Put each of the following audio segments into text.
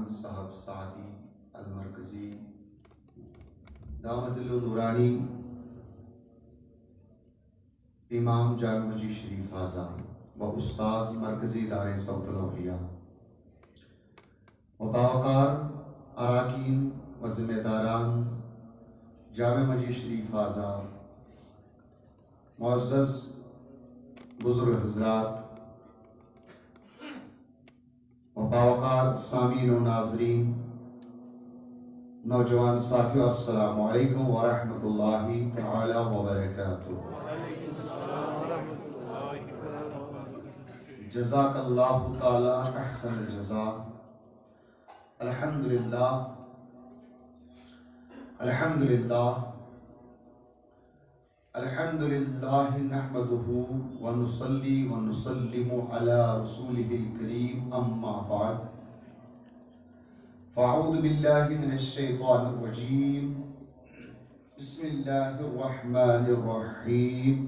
احمد صاحب سعدی المرکزی دامت ظل نورانی امام جامع مسجد شریف حاضر و استاذ مرکزی ادارے صوت الاولیاء و باوقار اراکین و ذمہ داران جامع مسجد شریف حاضر، معزز بزرگ حضرات و باوقار سامعین و ناظرین، نوجوان ساتھیو، السلام علیکم ورحمۃ اللہ تعالی وبرکاتہ۔ جزاک اللہ تعالی احسن الجزاء۔ الحمدللہ الحمدللہ الحمدللہ نحمدہ ونصلی ونسلم علی رسولہ الکریم، اما بعد فاعوذ باللہ من الشیطان الرجیم، بسم اللہ الرحمن الرحیم۔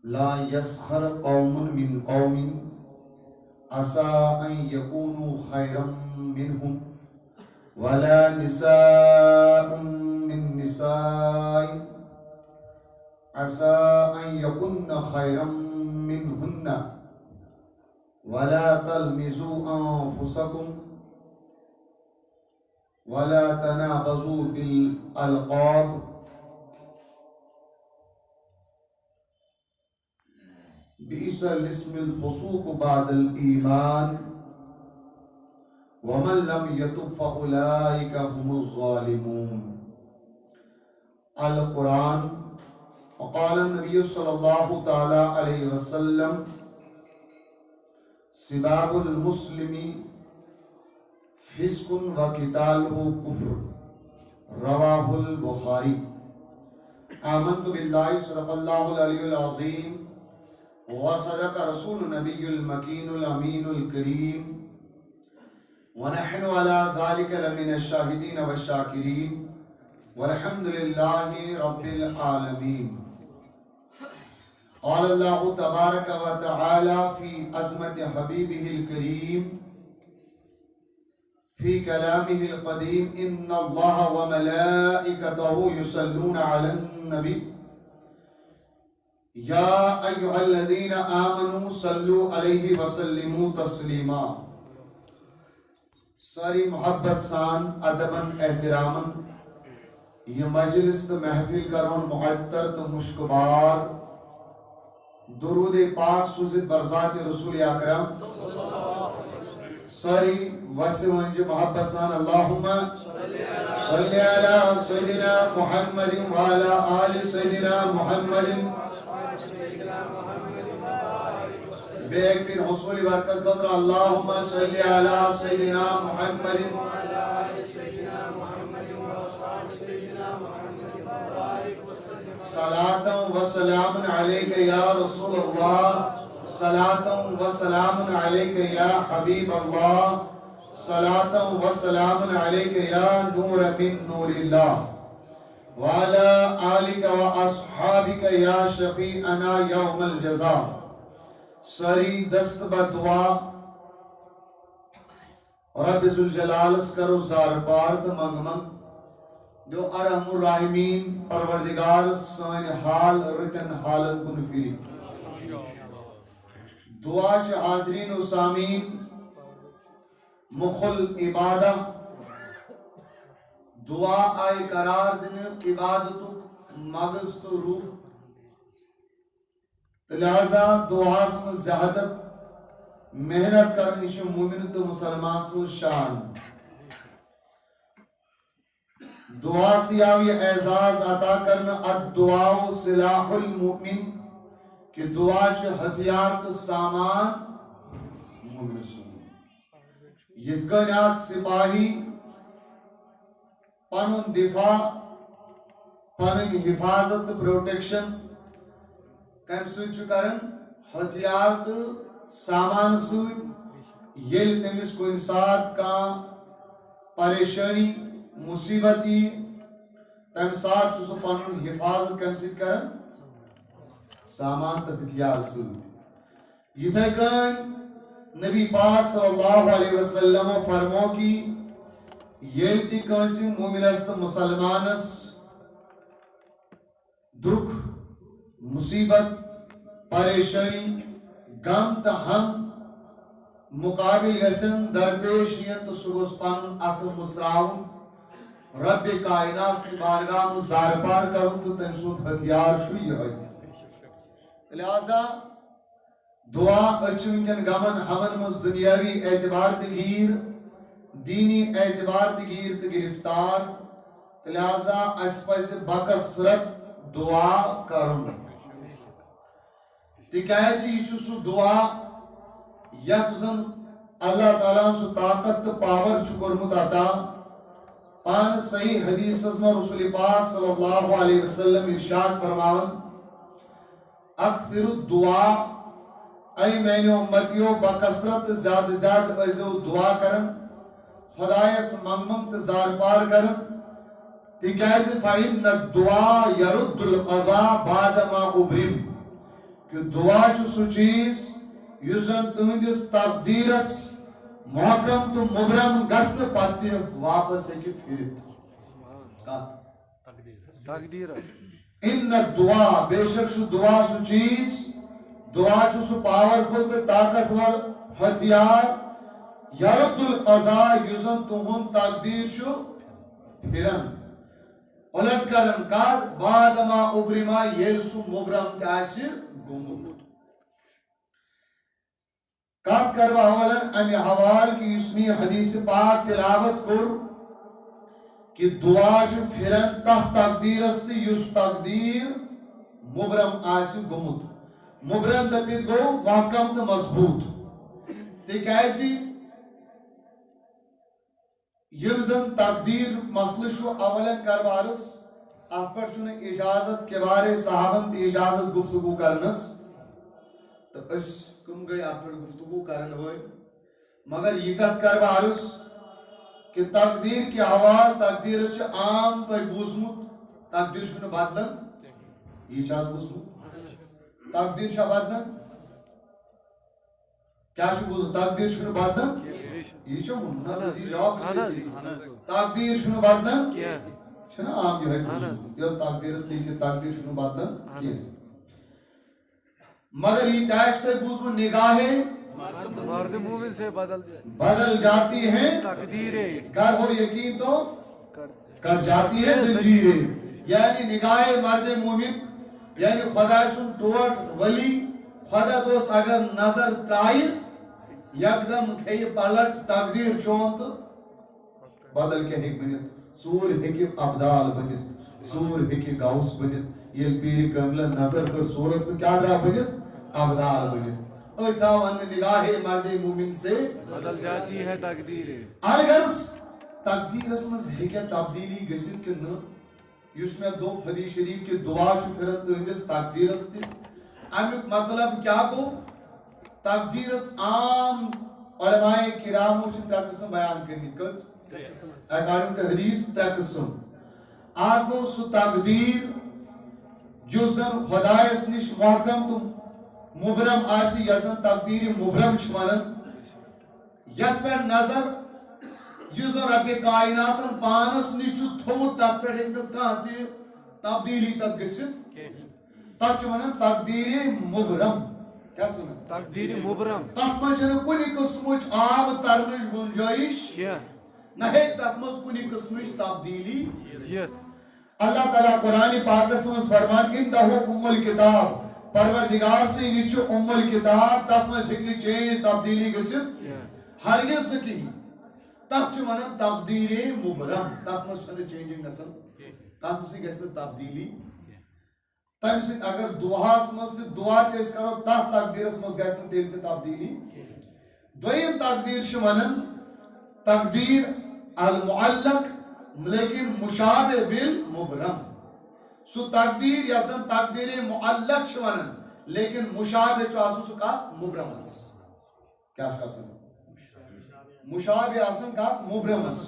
لا يسخر قوم من قوم عسى ان يكونوا خيرا منهم ولا نساء من نساء عسى ان يكن خيرا منهن ولا تلمزوا انفسكم ولا تنابزوا بالالقاب بئس الاسم الفسوق بعد الإيمان ومن لم يتب فأولئك هم الظالمون۔ القرآن۔ وقال النبي صلى الله تعالى عليه وسلم سباب المسلم فسق وقتاله كفر، رواه البخاري۔ آمنت بالله صدق الله العلي العظيم وصدق رسول النبي المكين الأمين الكريم ونحن على ذلك لمن الشاهدين والشاكرين والحمد لله رب العالمين۔ قال الله تبارك وتعالى في عظمة حبيبه الكريم في كلامه القديم إن الله وملائكته يصلون على النبي یا ایھا الذین آمنوا صلوا علیہ وسلموا تسلیما۔ ساری محبت سان ادباً احتراماً یہ مجلس تو محفل کرون معطر تو مشکبار درود پاک سوزد برزات رسول اکرم ساری وسع ونج محبت سان اللہم صلی علی سیدنا محمد وعلی آل سیدنا محمد بے ایک پھر حصول برکت قدر اللہم صلی علی سیدنا محمد صلاة و سلام علیک یا رسول اللہ، صلاة و سلام علیک یا حبیب اللہ، صلاة و سلام علیک یا نور من نور اللہ، وعلى آلک و اصحابک یا شفیعنا یوم الجزاء۔ ساری دست بدعا رب ذوالجلال اس کرو زار پارت منگ منگ جو ارحم الراحمین پروردگار سوئن حال رتن حالت کن فیری۔ دعا چھ حاضرین و سامین مخل عبادہ دعا آئے قرار دن عبادتو مغز تو روح، لہذا دعا میں زیادت محنت کرنی چھ مومن تو مسلمان سو شان۔ دعا سے یہ اعزاز عطا کرنا الدعاء سلاح المؤمن کہ دعا چھ ہتھیار تو سامان مومن سو۔ یہ کنیات سپاہی پنن دفاع پنن حفاظت پروٹیکشن کم سوچ کرن ہتھیار تو سامان سوچ یل تمس کوئی ساتھ کا پریشانی مصیبتی تم ساتھ سو پنن حفاظت کم سوچ کرن سامان تو ہتھیار سوچ۔ یہ کن نبی پاک صلی اللہ علیہ وسلم فرمو کی یلتی کنسی مومنست مسلمانس دکھ مصیبت پریشانی غم تا ہم مقابل یسن درپیش ین تو سگوس پن اتھ مسراؤن رب کائنات کی بارگاہ میں زار پار کروں تو تم سود ہتھیار شو یہ لہذا دعا اچھنکن گمن ہمن مز دنیاوی اعتبار تگیر دینی اعتبار تگیر تو گرفتار لہذا اس پس بکثرت دعا کرن تکیاز یہ سو دعا یت زن اللہ تعالیٰ سو طاقت تو پاور کورمت عطا پان صحیح حدیث میں رسول پاک صلی اللہ علیہ وسلم ارشاد فرماون اکثر الدعاء اے مینے امتیو بکثرت زیادہ زیادہ ازو دعا کرن خدایس منگمنگ تزار پار کرن تکیاز فإن الدعاء يرد القضاء بعد ما ابرم کہ دعا چھ سو چیز یزن تہندس تقدیرس محکم تو مبرم گسن پاتی واپس ہے کہ پھرت تقدیر ان الدعاء بے شک شو دعا سو چیز دعا چھ سو پاورفل تو طاقتور ہتھیار یرد القضاء یزن تہن تقدیر شو پھرن الٹ کرن کار بعد ما ابرما یل سو مبرم تاسی گمت کات کروا اولن امی حوال کی اسمی حدیث پاک تلاوت کر کہ دعا جو پھرن تحت تقدیر استی یس تقدیر مبرم آسی گمت مبرم دپیت گو محکم تو مضبوط تک ایسی یم زن تقدیر مسئلہ شو اولن کروارس ات پر چون اجازت کے بارے صحابن تی اجازت گفتگو کرنس تو اس کم گئی ات پر گفتگو کرن ہوئی مگر یہ کت کروارس کہ تقدیر کی حوال تقدیر سے عام تو بوزمت تقدیر شو بدلن یہ چاز بوزمت تقدیر شا بدلن کیا شو بوزمت تقدیر شو بدلن یہ چھو منظر جواب تقدیر شنو بدلن چھنا عام یہ ہے یہ تقدیر اس لیے کہ تقدیر شنو بدلن مگر یہ تیش تے بوز میں نگاہیں مرد مومن سے بدل جاتی ہیں تقدیریں گر وہ یقین تو کر جاتی ہے زنجیریں یعنی نگاہ مرد مومن یعنی خدا سن ٹوٹ ولی خدا دوست اگر نظر تائر یکدم کھئی پلٹ تقدیر چون تو بدل کے ہک بنت سور ہکی ابدال بنت سور ہکی گاؤس بنت یہ پیر کمل نظر کر سورس تو کیا درا بنت ابدال بنت اوہ تاوان نگاہ مرد مومن سے بدل جاتی ہے تقدیریں اگر تقدیر اس میں ہکیا تبدیلی گسید کہ نہ یس میں دو حدیث شریف کی دعا چو پھرت تو اندس تقدیر استی امیک مطلب کیا کو تقدیر اس عام علماء کرامو چھ ترہ قسم بیان کرنی کت اکارڈنگ ٹو حدیث ترہ قسم آگو سو تقدیر جو زن خدایس نش محکم تو مبرم آسی یزن تقدیر مبرم چھوانن یک پر نظر یزن رب کائناتن پانس نیچو تھوت تک پر ایک کانتی تبدیلی تک گرسن تک چھوانن تقدیر مبرم کیا سنا تقدیر مبرم تک مجھے کنی قسمچ آب ترنش گنجائش کیا نہیں تک مجھ کنی قسمچ تبدیلی یت اللہ تعالیٰ قرآن پاک سمجھ فرمان اندہو ام الکتاب پروردگار سے نیچو ام الکتاب تک مجھ ہکلی چینج تبدیلی گسد ہرگز نکی تک چھو منن تقدیر مبرم تک مجھ چھنے چینجنگ نسل تک مجھ گسد تبدیلی تم سے اگر دعا سمجھ دعا تیس کرو تک تقدیر سمجھ گسد تیلتے تبدیلی دویم تقدیر شمانن تقدیر المعلق لیکن مشابہ بالمبرم سو تقدیر یا زن تقدیر معلق شوانن لیکن مشابہ چو آسن سو کہا مبرم اس کیا شاسن مشابہ آسن کہا مبرم اس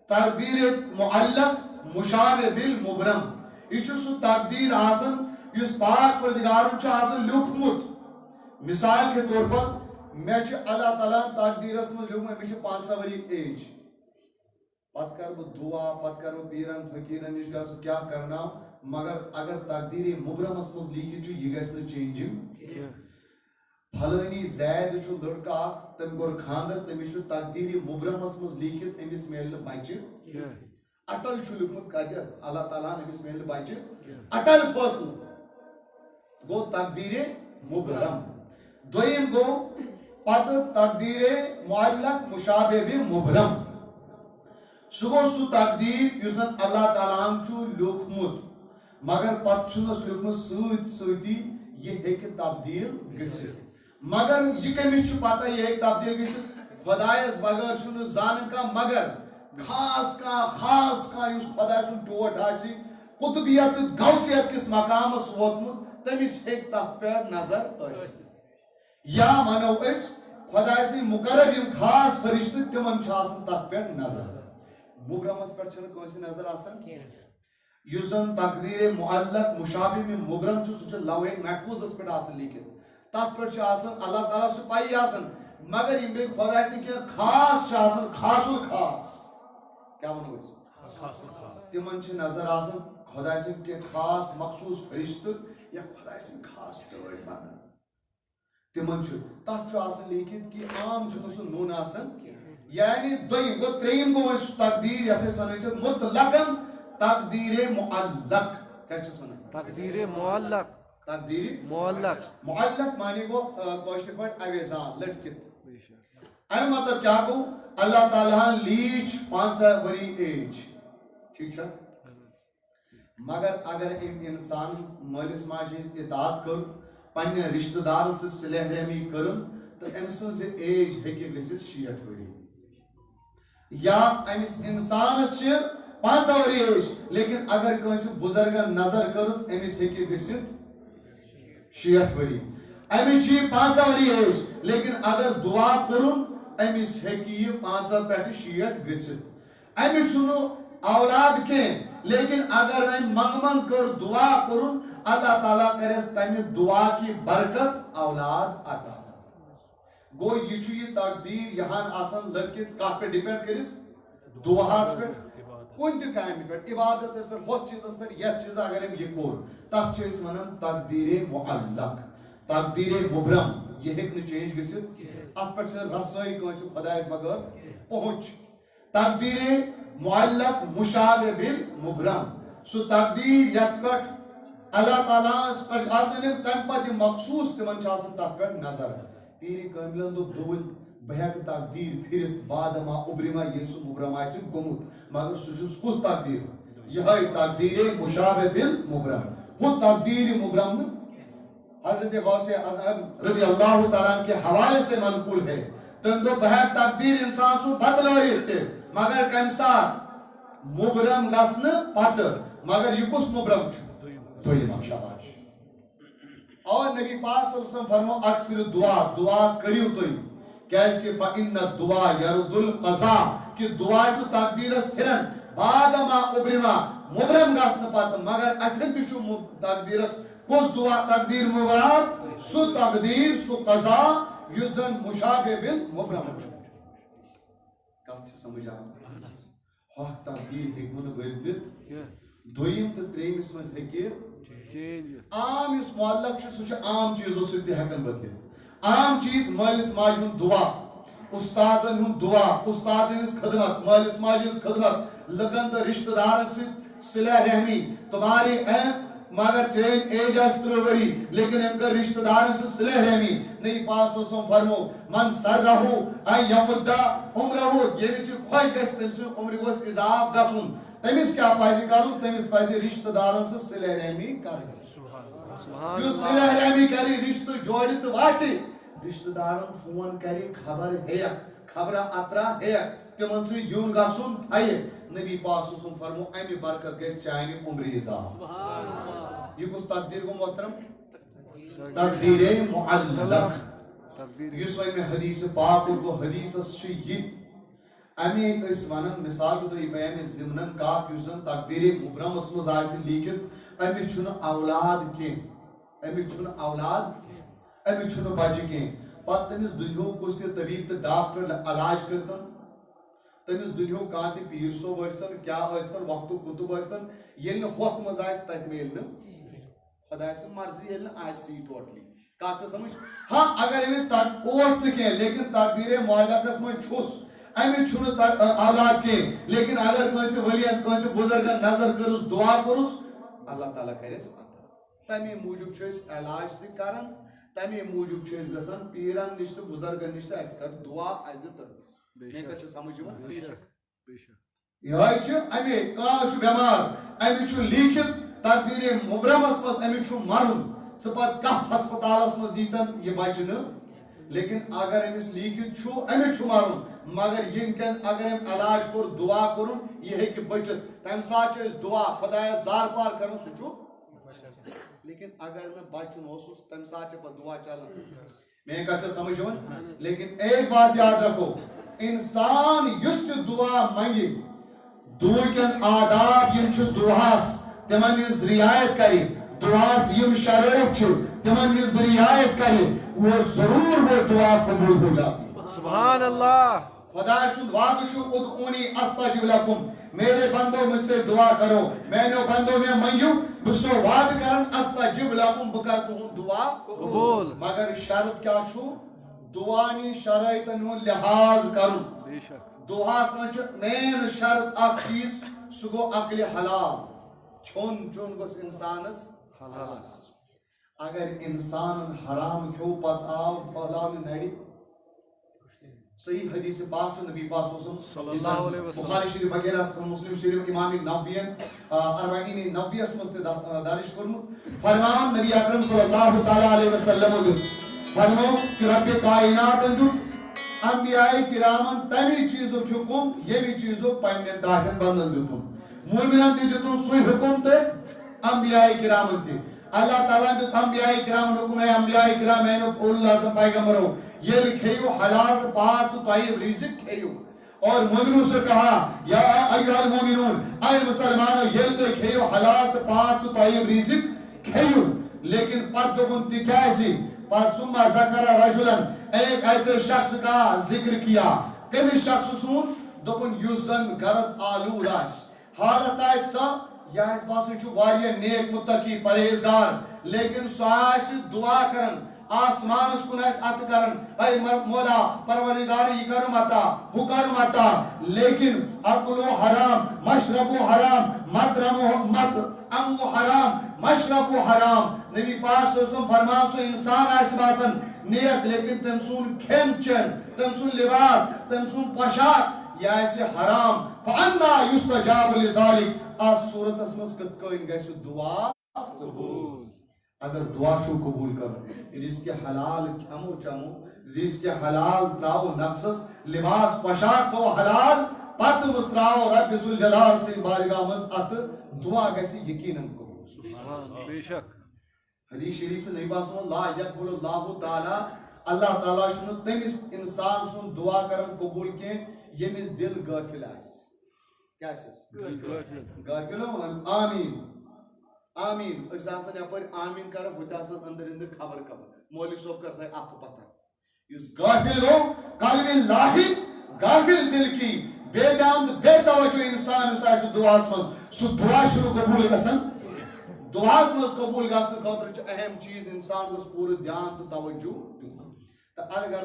تقدیر معلق مشابہ بالمبرم ایچو سو تقدیر آسن یس پاک پردگارن چو آسن لکھمت مثال کے طور پر میں اللہ تعالیٰ تقدیرس من لیوکمت میں 5 ؤری ایج پتہ کر بہ دعا پتہ کر بہ پیرن فقیرن نش گژھ کیا کرنا مگر اگر تقدیر مبرمس مز لیکھت یہ گژھِ نہٕ چینجنگ پھلٲنی زید چھُ لڑکہ اکھ تٔمۍ کوٚر خاندر تٔمِس چھُ تقدیر مبرمس مز لیکھت أمِس میلہِ نہٕ بچہ اٹل چھُ لیوکھمُت کتہِ اللہ تعالیٰ أمِس میلہِ نہٕ بچہ اٹل فٲصلہٕ گوٚو تقدیر مبرم دوٚیِم گوٚو پتہٕ تقدیر معلق مشابہ بہ مبرم سُہ گوٚو سُہ تقدیر یُس زن اللہ تعالیٰ ہن چھُ لیوکھمُت مگر پتہٕ چھُنس لیوکھمُت سۭتۍ سۭتی یہ ہیٚکہِ تبدیل گٔژھِتھ مگر یہ کٔمِس چھُ پتہ یہ ہیٚکہِ تبدیل گٔژھِتھ خۄدایس بغٲر چھُنہٕ زانہٕ کانٛہہ مگر خاص کانٛہہ یُس خۄداے سُنٛد ٹوٹھ آسہِ قطبیت تہٕ غوثیت کِس مقامس ووتمُت تٔمِس ہیٚکہِ تتھ پٮ۪ٹھ نظر ٲسِتھ یا ونو أسۍ خۄداے سٕنٛدۍ مُقرب یِم خاص فرشتہٕ تِمن چھُ آسان تتھ پٮ۪ٹھ نظر مبرمس پٮ۪ٹھ چھنہٕ کٲنٛسہِ نظر آسان یُس زن تقدیر معلق مشابہ بہ مبرم چھُ سُہ چھُ لوح محفوظس پٮ۪ٹھ آسان لیکھِتھ تتھ پٮ۪ٹھ چھُ آسان اللہ تعالیٰ چھُ پایی آسان مگر یِم بیٚیہِ خۄداے سٕنٛدۍ کینٛہہ خاص چھِ آسان خاص الخاص کیٛاہ ونو أسۍ تِمن چھِ نظر آسان خۄداے سٕنٛدۍ کینٛہہ خاص مخصوٗص فرشتہٕ یا خۄداے سٕنٛدۍ خاص ٹٲٹھۍ بنان تِمن چھُ تتھ چھُ آسان لیکھِتھ کہِ عام چھُنہٕ سُہ نوٚن آسان یعنی دوٚیِم گوٚو ترٛیٚیِم گوٚو وۄنۍ سُہ تقدیر یتھ أسۍ ونان چھِ مطلقاً تقدیر معلق کیٛاہ چھِس ونان تقدیر معلق تقدیر معلق معنی گوٚو کٲشِر پٲٹھۍ اویزان لٔٹکِتھ امیُک مطلب کیٛاہ گوٚو اللہ تعالیٰ ہن لیٖچھ 5 ؤری ایج ٹھیٖک چھا مگر اگر أمۍ انسان مٲلِس ماجہِ ہٕنٛز اطاعت کٔر پننہِ رشتہٕ دارن سۭتۍ صلح رحمی کٔرٕن تہٕ أمۍ سٕنٛز ایج ہیٚکہِ گٔژھِتھ 60 ؤری یا أمِس انسانس چھِ 5 ؤری ایج لیکن اگر کٲنٛسہِ بُزرگن نظر کٔرٕس أمِس ہیٚکہِ گٔژھِتھ 60 ؤری أمِس چھِ یہِ 5 ؤری ایج لیکن اگر دعا کوٚرُن أمِس ہیٚکہِ یہِ 5 پٮ۪ٹھٕ 60 گٔژھِتھ أمِس چھُنہٕ اولاد کینٛہہ لیکن اگر وۄنۍ منٛگمن کٔر دعا کوٚرُن اللہ تعالیٰ کرٮ۪س تمہِ دعا کی برکت اولاد عطا گوٚو یہِ چھُ یہِ تقدیر یہِ ہن آسان لٔڑکِتھ کتھ پٮ۪ٹھ ڈِپینڈ کٔرِتھ دعاہس پٮ۪ٹھ کُنہِ تہِ کامہِ پٮ۪ٹھ عبادتس پٮ۪ٹھ ہُتھ چیٖزس پٮ۪ٹھ یتھ چیٖزس اگر أمۍ یہِ کوٚر تتھ چھِ أسۍ ونان تقدیر معلق تقدیر مبرم یہِ ہیٚکہِ نہٕ چینج گٔژھِتھ اتھ پٮ۪ٹھ چھنہٕ رسٲیی کٲنٛسہِ خۄدایس بغٲر پہنچ تقدیر معلق مشابہ بالمبرم سُہ تقدیر یتھ پٮ۪ٹھ اللہ تعالیٰ ہس پٮ۪ٹھ آسان تمہِ پتہٕ یہِ مخصوٗص تِمن چھِ آسان تتھ پٮ۪ٹھ نظر پیٖرِ کٲملن دوٚپ دوٚپُن بہٕ ہیٚکہٕ تقدیر پھِرِتھ بادما اُبرِما ییٚلہِ سُہ مبرم آسہِ گوٚمُت مگر سُہ چھُس کُس تقدیر یِہے تقدیر مشابہ بالمبرم ہُہ تقدیر مبرم حضرت غوث اعظم رضی اللہ تعالیٰ کے حوالے سے منقول ہے تٔمۍ دوٚپ بہٕ ہیٚکہٕ تقدیر انسان سُنٛد بدلٲیِتھ تہِ مگر کمہِ ساتہٕ مبرم گژھنہٕ پتہٕ مگر یہِ کُس مبرم چھُ دوٚیِم شاباش اور نبی پاک صلی اللہ علیہ وسلم فرمو اکثر دعا کٔرِو تُہۍ کیازکہِ فإن الدعاء يرد القضاء کہ دعا چھُ تقدیرس پھِران بادما اُبرما مبرم گژھنہٕ پتہٕ مگر اتھن تہِ چھُ تقدیرس کُس دعا تقدیر مراد سُہ تقدیر سُہ قضا یُس زن مشابہ بالمبرم چھُ کتھ چھِ سمجھ آمٕژ ہۄکھ تقدیر ہیٚکہِ نہٕ بدلِتھ دوٚیِم تہٕ ترٛیٚیِمِس منٛز ہیٚکہِ عام یُس معلق چھُ سُہ چھُ عام چیٖزو سۭتۍ تہِ ہٮ۪کان بدلِتھ عام چیٖز مٲلِس ماجہِ ہُنٛد دعا اُستازن ہُنٛد دعا اُستادن ہٕنٛز خدمت مٲلِس ماجہِ ہٕنٛز خدمت لُکن تہٕ رشتہٕ دارن سۭتۍ صلح رحمی تمہاری مگر چٲنۍ ایج آسہِ 30 ؤری لیکن أمۍ کٔر رشتہٕ دارن سۭتۍ صلح رحمی نبی پاک صلی اللہ علیہ وسلم فرمو من سرہو ان یمدَ عمرہو ییٚمِس یہِ خۄش گژھِ تٔمۍ سٕنٛدِ عمرِ گوٚژھ اضافہٕ گژھُن تٔمِس کیٛاہ پزِ کرُن تٔمِس پزِ رشتہٕ دارن سۭتۍ صلح رحمی کرٕنۍ یُس صلح رحمی کرِ رشتہٕ جوڑِ تہٕ واٹہِ رشتہٕ دارن فون کرِ خبر ہیٚکھ خبرا اترا ہیٚکھ تِمن سۭتۍ یُن گژھُن تھایہِ نبی پاک صلی اللہ علیہ وسلم فرمو امہِ برکت گژھِ چانہِ عمرِ اضافہٕ یہ کُس تقدیر گوٚو محترم تقدیر معلق یُس وۄنۍ مےٚ حدیث پاک گوٚو حدیثس چھُ یہِ امی أسۍ ونان مثال کے طور یہ بیان ضمنن کتھ یُس زن تقدیر مبرمس منٛز آسہِ لیٖکھِتھ أمِس چھُنہٕ اولاد کینٛہہ أمِس چھُنہٕ اولاد أمِس چھُنہٕ بچہِ کینٛہہ پتہ تمس دنیا کس تہ طبیب تو ڈاکٹر علاج کرتن تمس دنیا کان تہ پیر صوب ٲسۍتن کیا ٲسۍتن وقتُک کُتُب ٲسۍتن ییٚلہِ نہٕ ہوٚتھ منٛز آسہِ تتہِ میلہِ نہٕ خۄداے سٕنٛز مرضی ییٚلہِ نہٕ آسہِ سی ٹوٹلی کتھ چھِ سمجھ ہاں اگر أمِس اوس نہٕ کینٛہہ لیکن تقدیٖرے معلقس منٛز چھُس أمِس چھُنہٕ اولاد کینٛہہ لیکن اگر کٲنٛسہِ ؤلین کٲنٛسہِ بُزرگن نظر کٔرٕس دعا کوٚرُس اللہ تعالیٰ کریس تمی موٗجوٗب چھِ أسۍ علاج تہِ کران تمی موٗجوٗب چھِ أسۍ گژھان پیٖرن نِش تہٕ بُزرگن نِش تہٕ اَسہِ کر دعا اَسہِ دِ تٔمِس مےٚ کتھ چھِ سمجھ یِوان یِہوٚے چھِ اَمے کانٛہہ چھُ بٮ۪مار أمِس چھُ لیٖکھِتھ تقدیٖرے مُبرمس منٛز أمِس چھُ مرُن سُہ پتہٕ کتھ ہسپتالس منٛز دیٖتن یہِ بچہِ نہٕ لیکن اگر أمِس لیٖکھِتھ چھُ أمِس چھُ مرُن مگر یِنکٮ۪ن اگر أمۍ علاج کوٚر دعا کوٚرُن یہِ ہیٚکہِ بٔچِتھ تمہِ ساتہٕ چھِ أسۍ دعا خۄدایس زار پار کران سُہ چھُ لیکن اگر نہٕ بچُن اوسُس تمہِ ساتہٕ چھِ پتہٕ دعا چلان میٲنۍ کتھ چھِ سمجھ یِوان لیکن ایک بات یاد رکھو انسان یُس تہِ دعا منگہِ دُعاکٮ۪ن آداب یِم چھِ دُعاہس تِمن ہٕنٛز رعایت کرِ دعاہس یِم شرٲیط چھِ تِمن ہٕنٛز رعایت کرِ وہ ضرور وہ دعا قبول ہو جاتی سبحان اللہ خدا سُنٛد وعدٕ چھُ ادعونی استجب لکم میرے بندو مجھ سے دعا کرو میانیو بندو میں منگیو بہٕ چھُسو وعدٕ کران استجب لکم بہٕ کرٕ تُہُنٛد دعا قبول مگر شرط کیٛاہ چھُ دعانہِ شرٲیطن ہُنٛد لحاظ کرُن بے شک دعاہس منٛز چھُ مین شرط اکھ چیٖز سُہ گوٚو عقلِ حلال کھیوٚن چیوٚن گوٚژھ انسانس حلال اگر انسانن حرام کھیوٚو پتہٕ آو پھہلاونہٕ نرِ صحیح حدیث پاک چھُ نبی پاک صلی اللہ علیہ وسلم بخاری شریف وغیرہ مسلم شریف امام نوویین اربعین نوویس منٛز تہِ درج کوٚرمُت فرمان نبی اکرم صلی اللہ تعالیٰ علیہ وسلمو دیُت فرمو کہ رب کائناتن دیُت انبیاء کرامن تمی چیٖزُک حُکم ییٚمہِ چیٖزُک پننٮ۪ن ٹاٹھٮ۪ن بندن دیُتمُت مومنن تہِ دیُتُن سُے حُکم تہٕ انبیاء کرامن تہِ اللہ تعالیٰ دیُت انبیاء کرامن حُکم اے انبیاء کرام میانیو اولو العظم پیغمبرو ییٚلہِ کھیٚیِو حلال تہٕ پاک تہٕ طیب رزق کھیٚیِو اور مومنوں سے کہا یا ایھا المومنون اے مسلمانو ییٚلہِ تُہۍ کھیٚیِو حلال تہٕ پاک تہٕ طیب رزق کھیٚیِو لیکن پتہٕ دوٚپُن تِکیٛازِ پتہٕ ثم ذکر رجلا ایک ایسے شخص کا ذکر کیا کٔمِس شخص سُنٛد دوٚپُن یُس زن گرد آلوٗر آسہِ حالت آسہِ سۄ یہِ آسہِ باسان یہِ چھُ واریاہ نیک مُتقی پرہیزگار لیکن سُہ آسہِ دعا کران آسمانس کُن آسہِ اَتھٕ کران اے مولا پروردگار یہِ کرُم عطا ہُہ کرُم عطا لیکن اکلو حرام مشربو حرام مطعمو حرام مشربو حرام نبی پاک صلی اللہ علیہ وسلم فرمان سُہ انسان آسہِ باسان نیک لیکن تٔمۍ سُنٛد کھٮ۪ن چٮ۪ن تٔمۍ سُنٛد لباس تٔمۍ سُنٛد پۄشاک یہِ آسہِ حرام فانا یُستجاب لذالک اتھ صوٗرتس منٛز کِتھ کٔنۍ گژھِ دعا قبوٗل اگر دعا چھُو قبوٗل کرُن رزق حلال کھٮ۪مو چٮ۪مو رزق حلال تراوو نفسس لباس پۄشاک تھاوو حلال پتہٕ مُژراوو رب ذوالجلال سٕنٛدِ بارگاہ منٛز اتھٕ دعا گژھِ یقیٖنن قبوٗل بے شک حدیث شریف چھُ نبی پاک صلی لا یقبل اللہ تعالیٰ اللہ تعالیٰ چھُنہٕ تٔمِس انسان سُنٛد دعا کران قبوٗل کینٛہہ ییٚمِس دل غٲفِل آسہِ کیٛاہ آسٮ۪س غٲفِل آمیٖن آمیٖن أسۍ آسان یپٲرۍ آمیٖن کران ہُتہِ آسان أنٛدٕرۍ أنٛدٕرۍ خبر مولوی صٲب کرتھے اَتھٕ پتھر یُس غٲفِل گوٚو قلبِ لاہِق غٲفِل دل کی بے دھیان تہٕ بے توجہ انسان یُس آسہِ دُعاہس منٛز سُہ دعا چھُنہٕ قبوٗل گژھان دعاہس منٛز قبوٗل گژھنہٕ خٲطرٕ چھُ اہم چیٖز انسان گوٚژھ پوٗرٕ دھیان تہٕ توجہ دیُن تہٕ اگر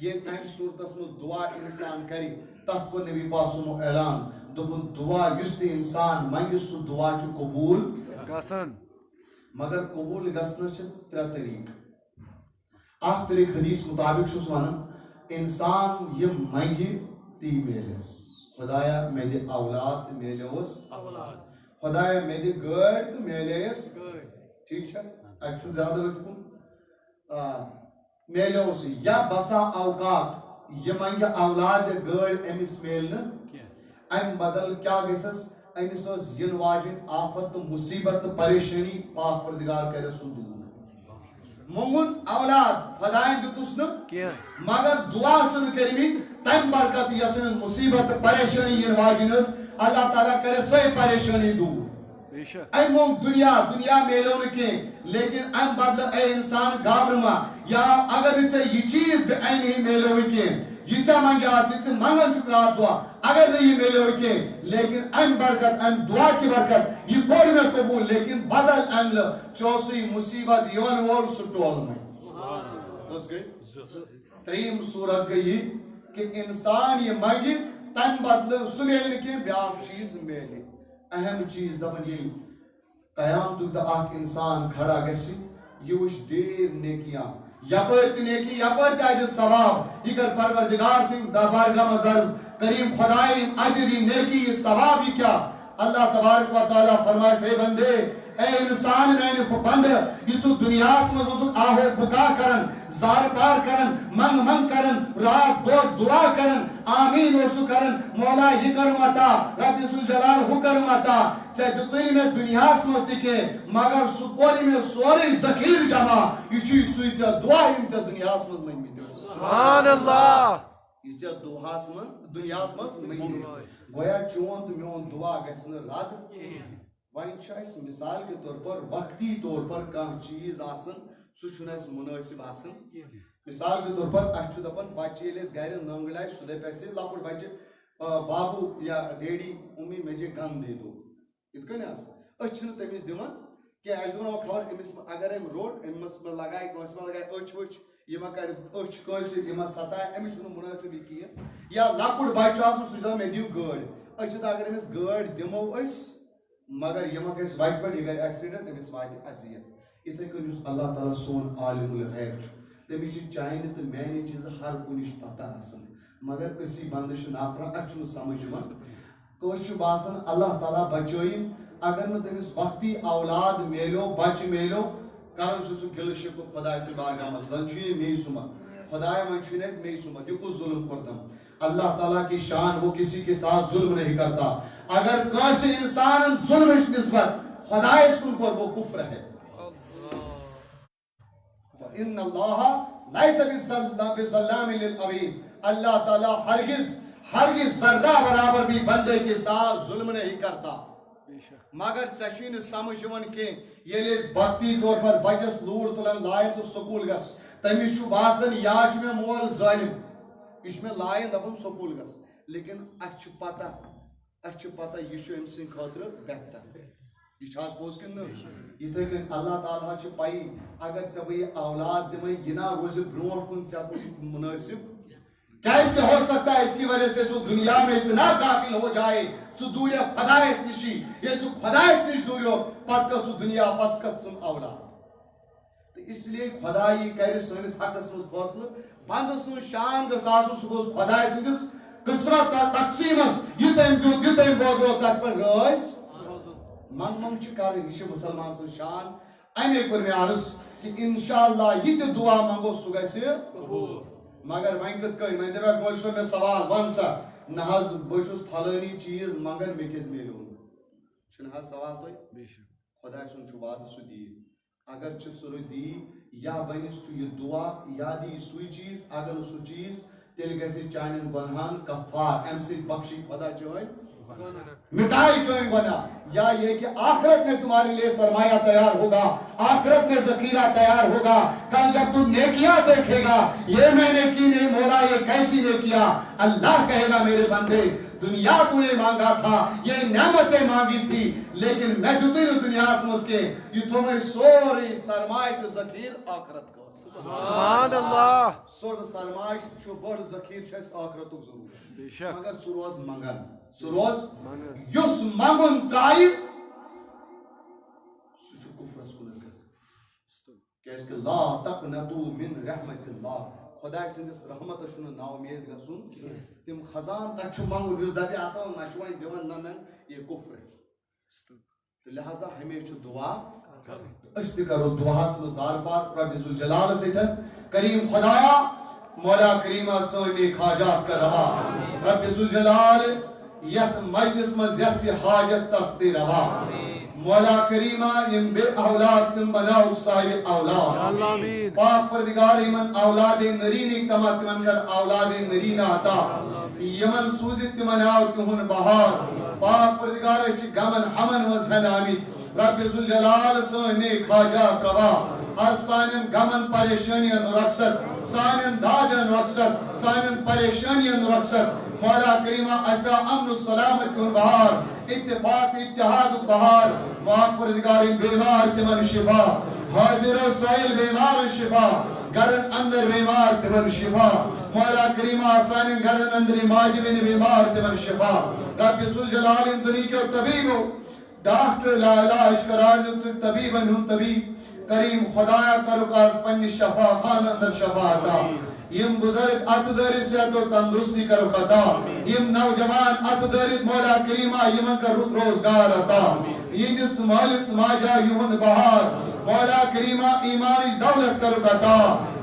ییٚلہِ امہِ صوٗرتس منٛز دعا انسان کرِ تتھ کوٚر نبی پاک صلی اللہ اعلان دوٚپُن دعا یُس تہِ انسان منگہِ سُہ دعا چھُ قبوٗل گژھان مگر قبوٗل گژھنس چھِ ترٛےٚ طریٖقہٕ اکھ طریٖقہٕ حدیث مُطابق چھُس ونان انسان یہِ منگہِ تی میلٮ۪س خۄدایا مےٚ دِ اولاد تہٕ میلیوس خۄدایا مےٚ دِ گٲڑۍ تہٕ میلییس ٹھیٖک چھا اَتہِ چھُنہٕ زیادٕ أتھۍ کُن میلیوس یا بسا اوقات یہِ منگہِ اولادِ گٲڑۍ أمِس میلہِ نہٕ امہِ بدل کیٛاہ گژھٮ۪س أمِس ٲس یِنہٕ واجیٚنۍ آفت تہٕ مُصیبت تہٕ پریشٲنی پاک پروردگار کرٮ۪س سُہ دوٗر موٚنگُن اولاد خۄدایَن دیُتُس نہٕ کینٛہہ مگر دعا چھُنہٕ کٔرمٕتۍ تمہِ برکت یۄس أمِس مُصیبت تہٕ پریشٲنی یِنہٕ واجیٚنۍ ٲس اللہ تعالیٰ کرٮ۪س سۄے پریشٲنی دوٗر بے شک ام مونگ دنیا میلو نکی لیکن ام بدل اے انسان گابرما یا اگر ژے یہ چیز بے این ہی میلو کی یہ ژے منگیا ژے منگن چھ رات دعا اگر نہ یہ میلو کی لیکن ام برکت ام دعا کی برکت یہ کوئی میں قبول لیکن بدل ام چوسی مصیبت یون وول سٹول میں بس گئی تریم صورت گئی کہ انسان یہ منگی تم بدل سہ میل کی بیاکھ چیز میلے اہم چیز دپن یہ قیامت دہ اخ انسان کھڑا گژھِ یہ وچ ڈیر نیکیاں یپر تہ نیکی یپر تہ اجر ثواب یہ کر پروردگار سنگھ بارگاہ منٛز عرض کریم خدائے اجر یہ نیکی یہ ثواب یہ کیا اللہ تبارک و تعالیٰ فرمائے سے بندے اے انسان میانہ بند یہ دنیا مز آہو بکا کرن زار پار کرن منگ کرن رات دو دعا کرن آمین وسو کرن مولا یہ کرم عطا رب ذوالجلال ہو کرم عطا چاہے دتوی میں دنیا مز تکے مگر سو کوری میں سورے ذخیر جمع یہ چیز سوئی ژے دعا یم ژے دنیا مز منگمت سبحان اللہ یہ ژے دنیا مز منگمت گویا چون تو میون دعا گژھِ نہٕ رد وۄنۍ چھُ اَسہِ مثال کے طور پر وقتی طور پر کانٛہہ چیز آسان سُہ چھُنہٕ اَسہِ منٲسب آسان مثال کے طور پر اَسہِ چھُ دپان بچہِ ییٚلہِ اَسہِ گرِ ننٛگٕل آسہِ سُہ دپہِ اَسہِ لۄکُٹ بچہِ بابو یا ڈیڈی امی مجھے گن دے دو یِتھ کٔنۍ حظ أسۍ چھِنہٕ تٔمِس دِوان کینٛہہ اَسہِ دِوان خبر أمِس اگر أمۍ روٚٹ أمِس ما لگایہِ کٲنٛسہِ ما لگایہِ أچھ ؤچھ یہِ ما کڑِ أچھ کٲنٛسہِ یہِ ما ستایہِ أمِس چھُنہٕ مُنٲسِب یہِ کِہیٖنۍ یا لۄکُٹ بچہِ چھُ آسان سُہ چھُ دپان مےٚ دِیِو گٲڑۍ أسۍ چھِ دپان اگر أمِس گٲڑۍ دِمو أسۍ مگر یہ ما گژھِ وتہِ پٮ۪ٹھ یہِ کرِ ایکسیڈنٹ أمِس واتہِ اذیت یِتھٕے کٔنۍ یُس اللہ تعالیٰ سون عالم الغیب چھُ تٔمِس چھِ چانہِ تہٕ میانہِ چیٖزٕ ہر کُنِچ پتہ آسان مگر أسی بندٕ چھِ نفرا اَسہِ چھُنہٕ سمجھ یِوان کٲنٛسہِ چھُ باسان اللہ تعالیٰ بچٲیِن اگر نہٕ تٔمِس وقتی اولاد میلیو بچہِ میلیو کران چھُ سُہ گِلہٕ شِکوٕ خۄداے سٕنٛدِ بارگاہ منٛز زن چھُ یہِ مے سُمت خدایا وۄنۍ چھُنہٕ اَتہِ مے سُمت یہِ کُس ظُلم کوٚرتم اللہ تعالیٰ کی شان وہ کسی کے ساتھ ظلم نہیں کرتا اگر کٲنٛسہِ انسانن ظلمٕچ نسبت خدایس کُن کوٚر وہ کفر ہے ان اللہ لیس بظلام للعبید اللہ تعالیٰ ہرگز ذرہ برابر بھی بندے کے ساتھ ظلم نہیں کرتا مگر ژےٚ نہٕ سمجھ یِوان کینٛہہ ییٚلہِ أسۍ وقتی طور پر بچس لوٗر تُلان لایان تہٕ سکوٗل گژھ تٔمِس چھُ باسان یا چھُ مےٚ مول ظٲلِم یہِ چھُ مےٚ لایان دپان سکوٗل گژھ لیکن اَسہِ چھِ پتہ یہِ چھُ أمۍ سٕنٛدِ خٲطرٕ بہتر یہ چھاس پوٚز کِنہٕ نہٕ یِتھٕے کٔنۍ اللہ تعالیٰ چھِ پَیی اگر ژےٚ بہٕ یہِ اولاد دِمے یہِ نا روزِ برونٛٹھ کُن ژےٚ مُنٲسِب کیٛازِ ہو سکتا ہے اس کی وجہ سے تو دنیا میں اتنا قافل ہو جائے سُہ دوٗرِ خۄدایس نِشی ییٚلہِ سُہ خۄدایس نِش دوٗریو پتہٕ کر سُہ دُنیا پتہٕ کر سُہ اولاد تہٕ اس لیے خۄدایی کرِ سٲنِس حقس منٛز فٲصلہٕ بنٛدٕ سٕنٛز شان گٔژھ آسُن سُہ گوٚژھ خۄداے سٕنٛدِس قٕسمت تقسیٖمس یہِ تٔمۍ دیُت یہِ تٔمۍ بٲگرو تتھ پٮ۪ٹھ رٲسۍ منٛگ چھِ کرٕنۍ یہِ چھِ مُسلمان سٕنٛز شان اَمے کوٚر مےٚ عرض کہِ انشاءاللہ یہِ تہِ دُعا منٛگو سُہ گژھِ مگر وۄنۍ کِتھ کٔنۍ وۄنۍ دپیکھ مولوی صٲب مےٚ سوال وَن سا نہ حظ بہٕ چھُس پھلٲنی چیٖز منٛگان مےٚ کیٛازِ میلیو نہٕ چھُنہٕ حظ سوال تۄہہِ خۄداے سُنٛد چھُ وعدٕ سُہ دِیہِ اگر چھُ سُہ دِیہِ یا بنِس چھُ یہِ دُعا یا دِیہِ سُے چیٖز اگر نہٕ سُہ چیٖز تیٚلہِ گژھِ چانٮ۪ن گۄنہَن کفار اَمہِ سۭتۍ بخشی خۄدا چٲنۍ مٹائی چٲنۍ گۄناہ یا یہ کہ آخرت میں تمہارے لیے سرمایہ تیار ہوگا آخرت میں ذخیرہ تیار ہوگا کل جب تم نیکیاں دیکھے گا یہ میں نے کی نہیں مولا یہ کیسی نیکیاں اللہ کہے گا میرے بندے دنیا تو نے مانگا تھا یہ نعمتیں مانگی تھی لیکن میں دنیا سمجھ کے یہ تمہیں سوری سرمایہ ذخیر آخرت کا سبحان اللہ سور سرمایہ چھو بڑ ذخیر چھس آخرتک ضرور مگر سُہ روز منگن یُس منگُن ترٛایہِ سُہ چھُ کُفرس کُن گژھان کیازِ کہ لا تقنطوا من رحمت اللہ خۄداے سٕنٛدِس رحمتس چھُنہٕ نا اُمید گژھُن تِم خزان تتھ چھُ منگُن یُس دپہِ اتو نہ چھُ وۄنۍ دِوان نہ یہ کُفر لہذا ہمیشہ چھُ دعا أسۍ تہِ کرو دعاہس منٛز زار پار رب ذوالجلال سۭتۍ کریم خدایا مولا کریمہ سٲنۍ نیک حاجات کر روا رب ذوالجلال یتھ مجلس منٛز یس یہ حاجت تس تہِ روا مولا کریمہ یم بے اولاد تم بناو صاحب اولاد پاک پروردگار یمن اولاد نرینٕکۍ تمام تمن کر اولاد نریٖن عطا یمن سوٗزِتھ تمن آو تِہُنٛد بہار پاک پردگار چھ گمن ہمن وز ہن آمد رب ذوالجلال سن نیک حاجات روا از سانن گمن پریشانین رخصت سانن دادن رخصت سانن پریشانین رخصت مولا کریمہ ایسا امن و سلامت کن بہار اتفاق اتحاد بہار پاک پردگار بیمار تمن شفا حاضر و سائل بیمار شفا گرن اندر بیمار تمن شفا مولا کریمہ سانن گرن اندر ماجبین بیمار تمن شفا رب ذوالجلال دنیا کے طبیب ڈاکٹر لا علاج کران طبیبن ہم طبیب کریم خدایا کرو کاز پنی شفا خان اندر شفا عطا یم بزرگ اتداری صحت و تندرستی کرو عطا یم نوجوان اتداری مولا کریمہ یمن کا روزگار عطا یندس مالس ماجا یمن بہار مولا کریمہ ایمانش دولت کرو عطا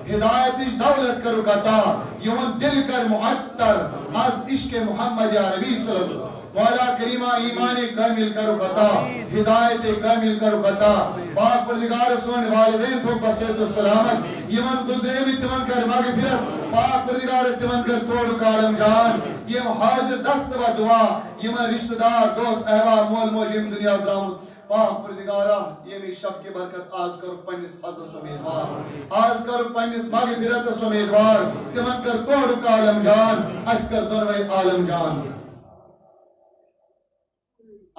ہدایتش دولت کرو عطا یمن دل کر معطر از عشق محمد عربی صلی اللہ علیہ وسلم مولا کریمہ ایمان کامل کرو عطا ہدایت کامل کرو عطا پاک پردگار سون والدین کو بصیرت و سلامت یمن گزرے بھی تمن کر مغفرت پاک پردگار تمن کر توڑ کالم جان یم حاضر دست و دعا یمن رشتہ دار دوست احباب مول موج یم دنیا درامت پاک پردگارہ یمی شب کی برکت آز کرو پنیس فضل سمیدوار آز کرو پنیس مغفرت سمیدوار تمن کر توڑ کالم جان اس کر دروی عالم جان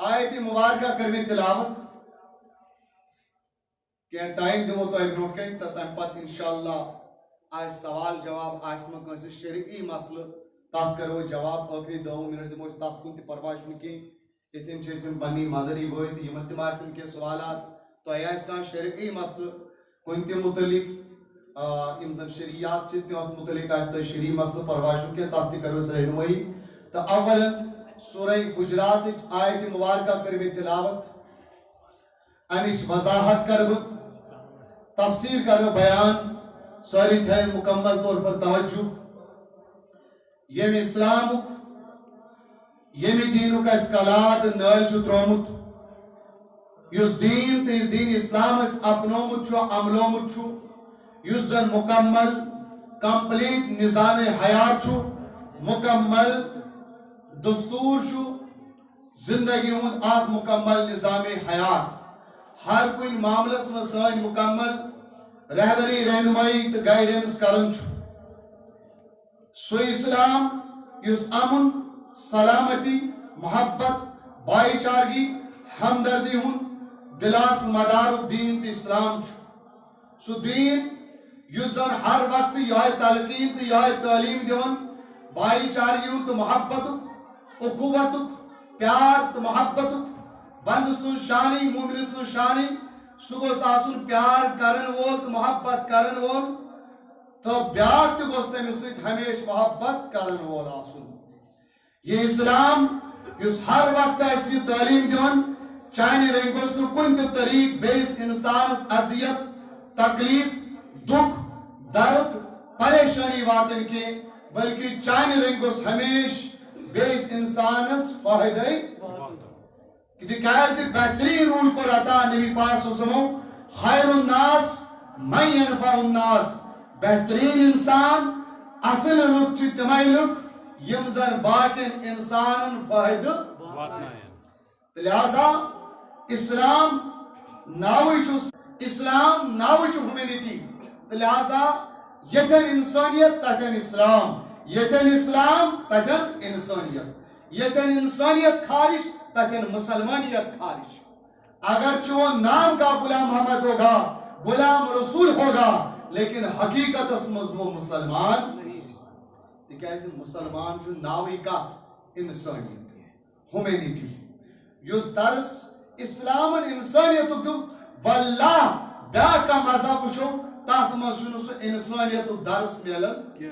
آیت مبارکہ کرنے تلاوت کہ ٹائم دمو تو ایک نوٹ کہیں تم پت انشاءاللہ آج سوال جواب آج میں کسی شرعی مسئلہ تاک کرو جواب آخری 2 منٹ دمو تاک کنتی پرواش نکی اتن چیزن بنی مادری ہوئی تھی یمت مارسن کے سوالات تو آیا اس کا شرعی مسئلہ کنتی متعلق امزن شریعات چیتے وقت متعلق آج تو شرعی مسئلہ پرواش نکی تاک کرو اس رہنمائی تو اولا سورہ حجرات آیت مبارکہ کرو تلاوت انیش وضاحت کرو تفسیر کرو بیان ساری تھے مکمل طور پر توجہ یم اسلام یمی دینو کا اسکالات نال چھو ترومت یس دین تی دین اسلام اس اپنومت چھو عملومت چھو یس زن مکمل کمپلیٹ نظام حیات چھو مکمل دستور چھو زندگی ہوں آپ مکمل نظام حیات ہر کوئی معاملہ سمسائن مکمل رہبری رہنمائی تو گائیڈنس کرن چھو سو اسلام یس امن سلامتی محبت بائی چارگی ہمدردی ہوں دلاس مدار الدین تی اسلام چھو سو دین یس زن ہر وقت یہ تلقین تی یہ تعلیم دیون بائی چارگی ہوں تو محبت اخوت پیار تو محبت بند سن شانی مومن سن شانی سگو ساسن پیار کرن وول تو محبت کرن وول تو بیار تو گوستے میں سید ہمیش محبت کرن وول آسن یہ اسلام یس ہر وقت ایسی تعلیم دیون چاہنے رنگوس تو کن تو طریق بیس انسان عذیت تکلیف دکھ درد پریشانی واتن کے بلکہ چاہنے رنگوس ہمیش بیس انسانس فائدہ کہ کیسے بہترین رول کو رہتا نبی پاک صلی اللہ علیہ وسلم خیر الناس من ينفع الناس بہترین انسان اصل لوگ چی تمہیں لوگ یمزر باقین انسان فائدہ لہذا اسلام ناوی چھو ہمیونٹی لہذا یتن انسانیت تکن اسلام یتن اسلام تکن انسانیت یتن انسانیت خارج تکن مسلمانیت خارج اگرچہ وہ نام کا غلام محمد ہوگا غلام رسول ہوگا لیکن حقیقت اس مضمون مسلمان نہیں کیسے مسلمان جو ناوی کا انسانیت ہے ہیومینٹی یس درس اسلام انسانیت کو واللہ بیا کا مذہب وچھو تحت مسجد سو انسانیت درس ملن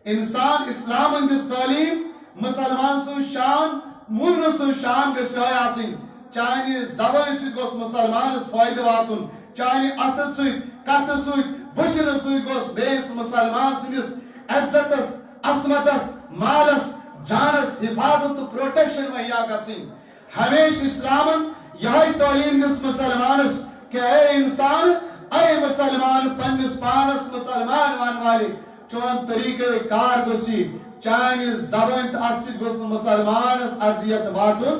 انسان اسلام اندس تعلیم مسلمان سن شان مومن سن شان گسائے آسن چاہنی زبان سید گوس مسلمان اس فائدہ واتن چاہنی اتت سید کت سید بچن سید گوس بیس مسلمان سنس عزتس عصمتس مالس جانس حفاظت پروٹیکشن مہیا گسن ہمیش اسلامن یہی تعلیم دس مسلمانس کہ اے انسان اے مسلمان پنس پانس مسلمان وان والی چون طریقے کار گسی چاہنی زبان ات سید گوس مسلمانس عزیت واتن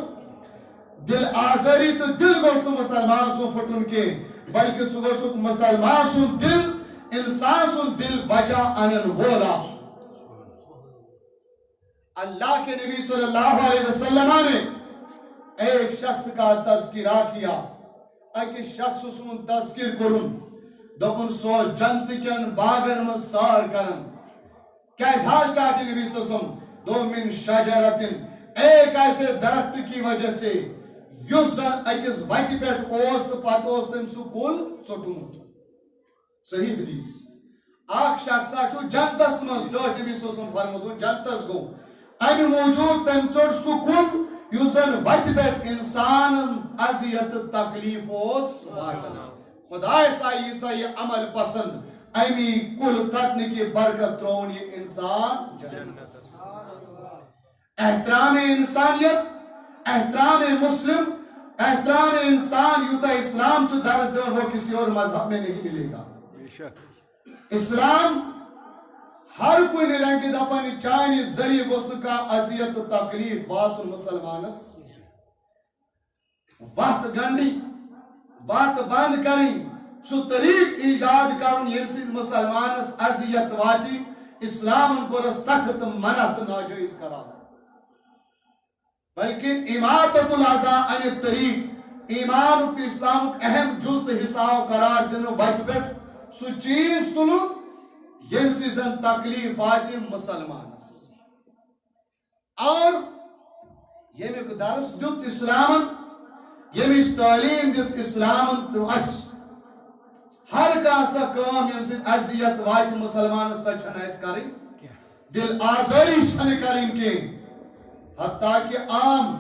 دل آزاری تو دل گوست مسلمان سن پھٹن کے بلکہ سہ گوست مسلمان سن دل انسان سن دل بچا انن وول آسن اللہ کے نبی صلی اللہ علیہ وسلم نے ایک شخص کا تذکرہ کیا ایک شخص سن تذکر کرن دپن سو جنت کین باغن میں سار کرن کیس ہاش کہا کہ نبی صلی اللہ علیہ وسلم دو من شجرتن ایک ایسے درخت کی وجہ سے یس زن اکس وتہ پہ تو پتہ تم سہ کل ژوٹمت صحیح حدیث اخ شخصا چھو جنتس مز ڈاکٹر نبی صلی اللہ علیہ وسلم فرمودن جنتس گو امہ موجود تم ژوٹ سہ کل یس زن وتہ پہ انسان اذیت تکلیف واتن خدائے سا یہ عمل پسند امی کل ژٹنے کی برکت ترون یہ انسان جنت احترام انسانیت احترام مسلم احترام انسان یوتا اسلام جو درس دے وہ کسی اور مذہب میں نہیں ملے گا اسلام ہر کوئی نرنگی دپانی چانی ذریعہ گوست کا اذیت و تکلیف وات مسلمانس وقت گندی وقت بند کریں سو طریق ایجاد کرن یم سے مسلمانس اذیت واتی اسلام کو سخت منع ناجائز قرار بلکہ اماطت الاذى عن الطریق ایمان و اسلام اہم جز حساب قرار دن وقت پہ سو چیز تلو یم سے زن تکلیف واتی مسلمانس اور یمیک درس دیت اسلام یمیش تعلیم دیت اسلام تو اس ہر کا سا کام یم سے اذیت واتی مسلمانس سا چھنا اس کریں دل آزاری چھنے کریں کے حتیٰ کہ عام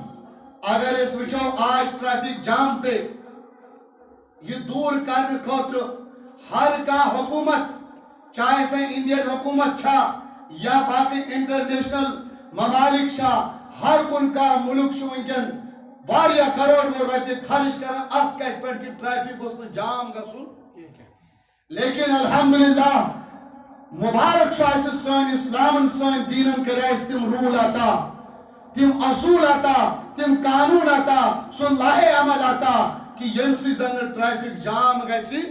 اگر اس وچو آج ٹریفک جام پہ یہ دور کرنے خاطر ہر کا حکومت چاہے سے انڈین حکومت چھا یا باقی انٹرنیشنل ممالک چھا ہر کن کا ملک شوئنکن واریا کروڑ وہ رہتے خرش کرن اب کہت پڑھ کی ٹریفک اس نے جام گسن لیکن الحمدللہ مبارک شاہ سے سن اسلام سن دینن کرے تم رول آتا تم اصول آتا تم قانون آتا سو لاہ عمل آتا کہ یم سی زن ٹریفک جام گیسی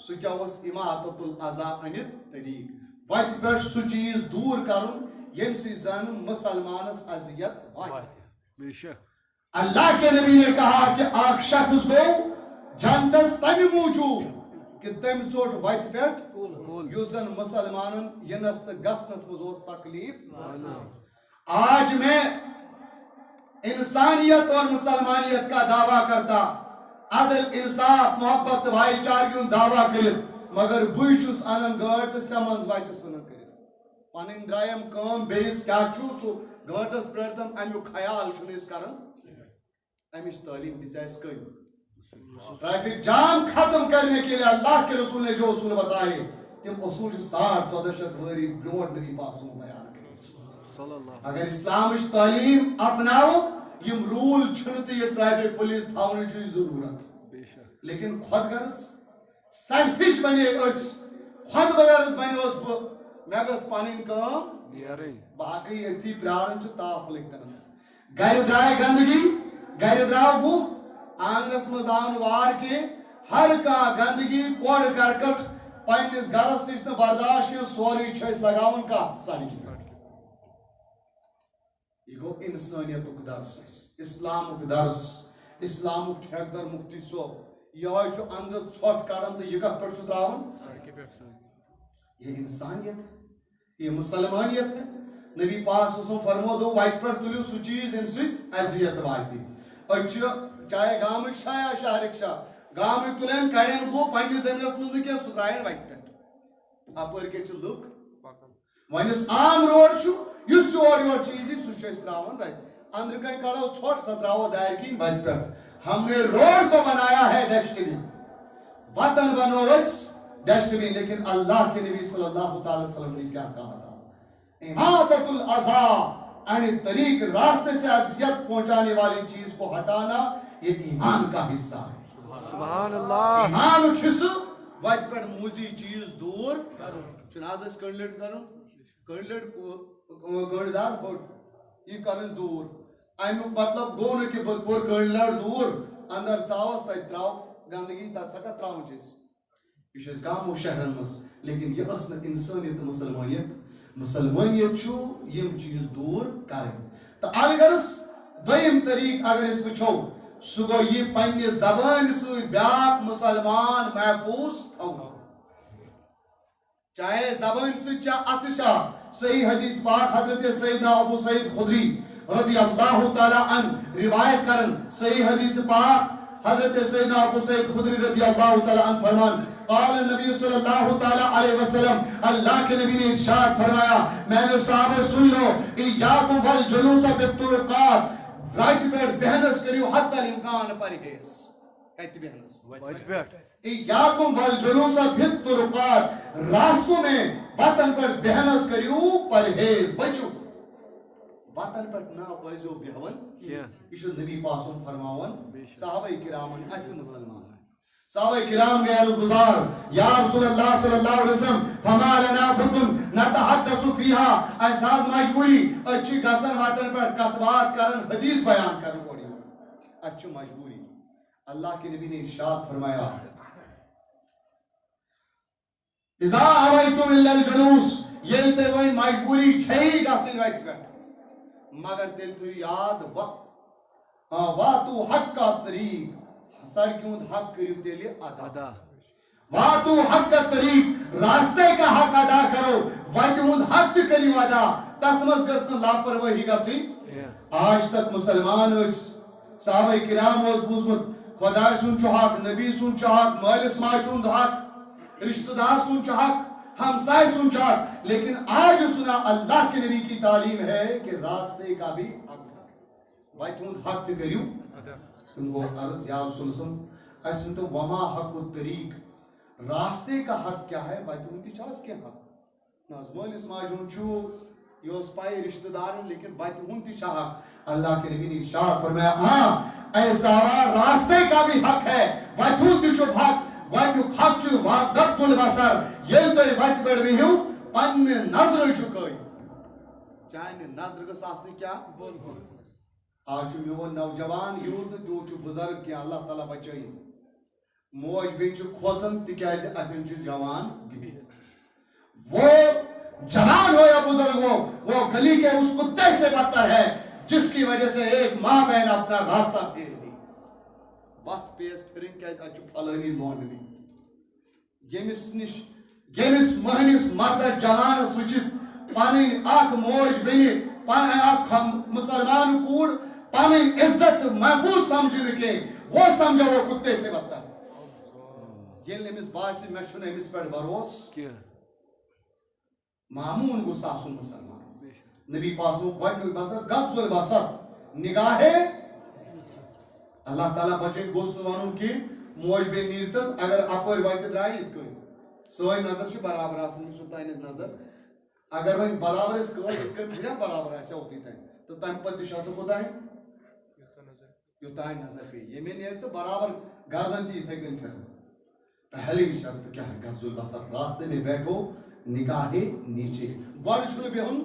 سو کیا اس اماطت الاذى عن الطریق وقت پر سو چیز دور کرن یم سی زن مسلمانس اذیت واتی اللہ کے نبی نے کہا کہ آگ شخص گو جنتس تمی موجود کہ تم ژوٹ وتہ پہ یس زن مسلمانن ینس تو گسنس مز تکلیف آج میں انسانیت اور مسلمانیت کا دعویٰ کرتا عدل انصاف محبت بھائی چارگی دعویٰ کرت مگر بھوئی چھس انن گاڑ سمنز وتہ سن کرت پنن درائم کام بیس کیا چھو سو گاڑس پرتم امیو خیال چھن اس کرن امیش تعلیم دی اس کئی ٹریفک جام ختم کرنے کے لیے اللہ کے رسول نے جو اصول بتائے تم اصول 1400 وری برونٹ نبی پاسوں بیان اگر اسلامش تعلیم اپناؤ یم رول چھنتے یہ ٹریفک پولیس تھاؤنے چھوئی ضرورت لیکن خود غرض سیلفش بنے اس خود غرض بنے اس میں گس پانین کام باقی اتھی پرارن چھو تاف لکھتنس گھر درائے گندگی گھر دراؤ بو آنگس مزان وار کے ہر کا گندگی کوڑ کرکٹ پانیس گھرس نشن برداشت کے سوری چھوئیس لگاون کا ساری کی یہ گو انسانیت کو درس اسلام کو درس اسلام کو ٹھیکدر مفتی صاحب یہ چھو اندر ژھوٹ کڑن تو یہ کت پہ تراون یہ انسانیت ہے یہ مسلمانیت ہے نبی پاک صلی اللہ علیہ وسلم فرمو دو وائٹ پر تلیو سو چیز ان سے اذیت واتی اچھا چاہے گامک شاہ یا شہرک شاہ گامک تلین کڑین گو پنی زمینس مند کیا سترائن وائٹ پہ اپر کے چھ لک ونس عام روڈ چھو یس اور یور چیزی سوچ اس تراون رائٹ اندر کہیں کڑا چھوٹ ستراو دائر کی بچ پر ہم نے روڈ کو بنایا ہے ڈسٹبن وطن بنو اس ڈسٹبن لیکن اللہ کے نبی صلی اللہ تعالی وسلم نے کیا کہا تھا اماطت الاذى عن الطریق راستے سے اذیت پہنچانے والی چیز کو ہٹانا یہ ایمان کا حصہ ہے سبحان اللہ ایمان کھس وچ پر موزی چیز دور چناز اس کنڈلٹ کروں کنڈلٹ گردار ہوٹ یہ کرن دور امیک مطلب گو نا کہ پور گڑ لڑ دور اندر ژاوس تت تراو گندگی تت سکا تراون چیز یہ گامو شہرن مز لیکن یہ اس انسانیت مسلمانیت چھو یم چیز دور کریں تو الغرض دویم طریق اگر اس وچھو سہ گو یہ پنہ زبان سی بیاکھ مسلمان محفوظ تھو چاہے زبان سے اتشا صحیح حدیث پاک حضرت سیدنا ابو سعید خدری رضی اللہ تعالی عنہ روایت کرن صحیح حدیث پاک حضرت سیدنا ابو سعید خدری رضی اللہ تعالی عنہ فرمان قال النبی صلی اللہ تعالی علیہ وسلم اللہ کے نبی نے ارشاد فرمایا میں نے صحابہ سن لو ایاکم والجلوس بالطرقات رائٹ پر بہنس کریو حتی الامکان پرہیز کہتی بہنس ایاکم والجلوس بالطرقات راستوں میں وطن پر بہنس کریو پرہیز بچو وطن پر نہ ویزو بہون یہ نبی پاسم فرماون صحابہ کرام اکثر مسلمان صحابہ کرام گئے عرض گزار یا رسول اللہ صلی اللہ علیہ وسلم فما لنا بطن نتحدث فیہا احساس مجبوری اچھی گسن وطن پر کتبات کرن حدیث بیان کرن پڑی اچھی مجبوری اللہ کے نبی نے ارشاد فرمایا اذا اویتم الا الجلوس یہ تے وہی مجبوری چھئی گسن وقت پر مگر تیل تو یاد واتو حق کا طریق سڑکیوں حق کریو تیلی ادا واتو حق کا طریق راستے کا حق ادا کرو وجہون حق کریو ادا تحتمز گسن لاپرواہی گسی آج تک مسلمان اس صحابہ کرام اس بزمت خدا سن حق نبی سن حق مالس ماچون حق رشتہ دار سن حق ہمسائے سن حق لیکن آج سنا اللہ کے نبی کی تعلیم ہے کہ راستے کا بھی حق وجہون حق کریو تم کو عرض یا رسول اللہ اس میں تو وما حق الطریق راستے کا حق کیا ہے بھائی تم کی چاس کیا حق نازمول اسماجون چھو یہ اس پائے رشتہ دار لیکن بھائی تم کی چاہ حق اللہ کے نبی نے ارشاد فرمایا ہاں اے صحابہ راستے کا بھی حق ہے بھائی تم کی چھو حق بھائی تم حق چھو وقت البصر یہ تو وقت بڑھ بھی ہوں پن نظر چھکوئی چاہے نظر کا ساسنی کیا آج میں وہ نوجوان یوت دو چھ بزرگ کیا اللہ تعالیٰ بچائی موج بین چھ کھوزن تکیاز اتن چھ جوان گبی وہ جوان ہو یا بزرگ ہو وہ گلی کے اس کتے سے بدتر ہے جس کی وجہ سے ایک ماں بہن اپنا راستہ پھیر دی وقت پیس پھرن کیاز اچھ پھلانی لون بھی یمس مہنس مرد جوان وچت پانی آکھ موج بینی پانی آکھ مسلمان کوڑ پانی عزت محفوظ سمجھنے کے وہ سمجھا وہ کتے سے بدتر یہ امس باسی میں چھنے امس پر بروس معمون گو ساسون مسلمان نبی پاسوں وجہ بسر قبض البصر نگاہ اللہ تعالیٰ بچے گوستوانوں کی موج بے نیرتن اگر اپر وقت درائیت کوئی سوئی نظر چھ برابر آسن سلطانی نظر اگر وہ برابر اس کوئی اتکر بھیڑا برابر ایسا ہوتی تھا تو تم پر دشا سے خدا ہے یوتائی نظر پہ یہ میں نے تو برابر گردن تھی تھے گن پھر پہلی شرط کیا ہے غض البصر راستے میں بیٹھو نگاہ نیچے ورشن بھی ہم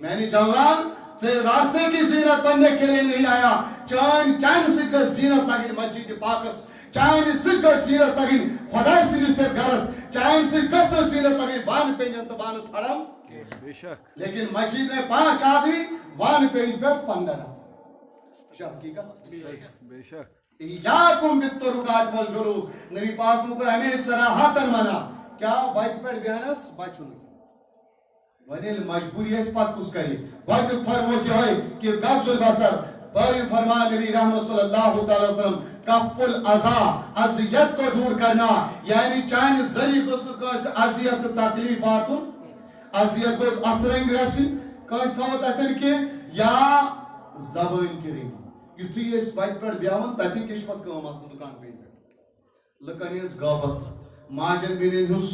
میں نے جوان تے راستے کی زینت بننے کے لیے نہیں آیا چاند سکر زینت لگن مسجد پاکس چاند سکر زینت لگن خدا سری سے گرس چاند سکر زینت لگن بان پینجن تو بان تھڑم لیکن مسجد میں 5 آدمی وان پینج پہ 15 بے شک ایاکم بالطرقات والجلوس نبی پاس مکر ہمیں صراحتاً منا کیا وقت پر گہنس بچن ونیل مجبوری ہے اس پات کس کری وقت فرمو کی ہوئی کہ قبض البصر باری فرمان نبی رحمت صلی اللہ تعالی وسلم کف العزا عذیت کو دور کرنا یعنی چاہنے ذریع گسن کس عذیت تکلیفات عذیت کو اترنگ رسی کس تھوت اتر کے یا زبان کریں یتھی اس بائک پر بیاون تاکہ کشمت کام آسن دکان پہ لکنیز غابت ماجن بینین حس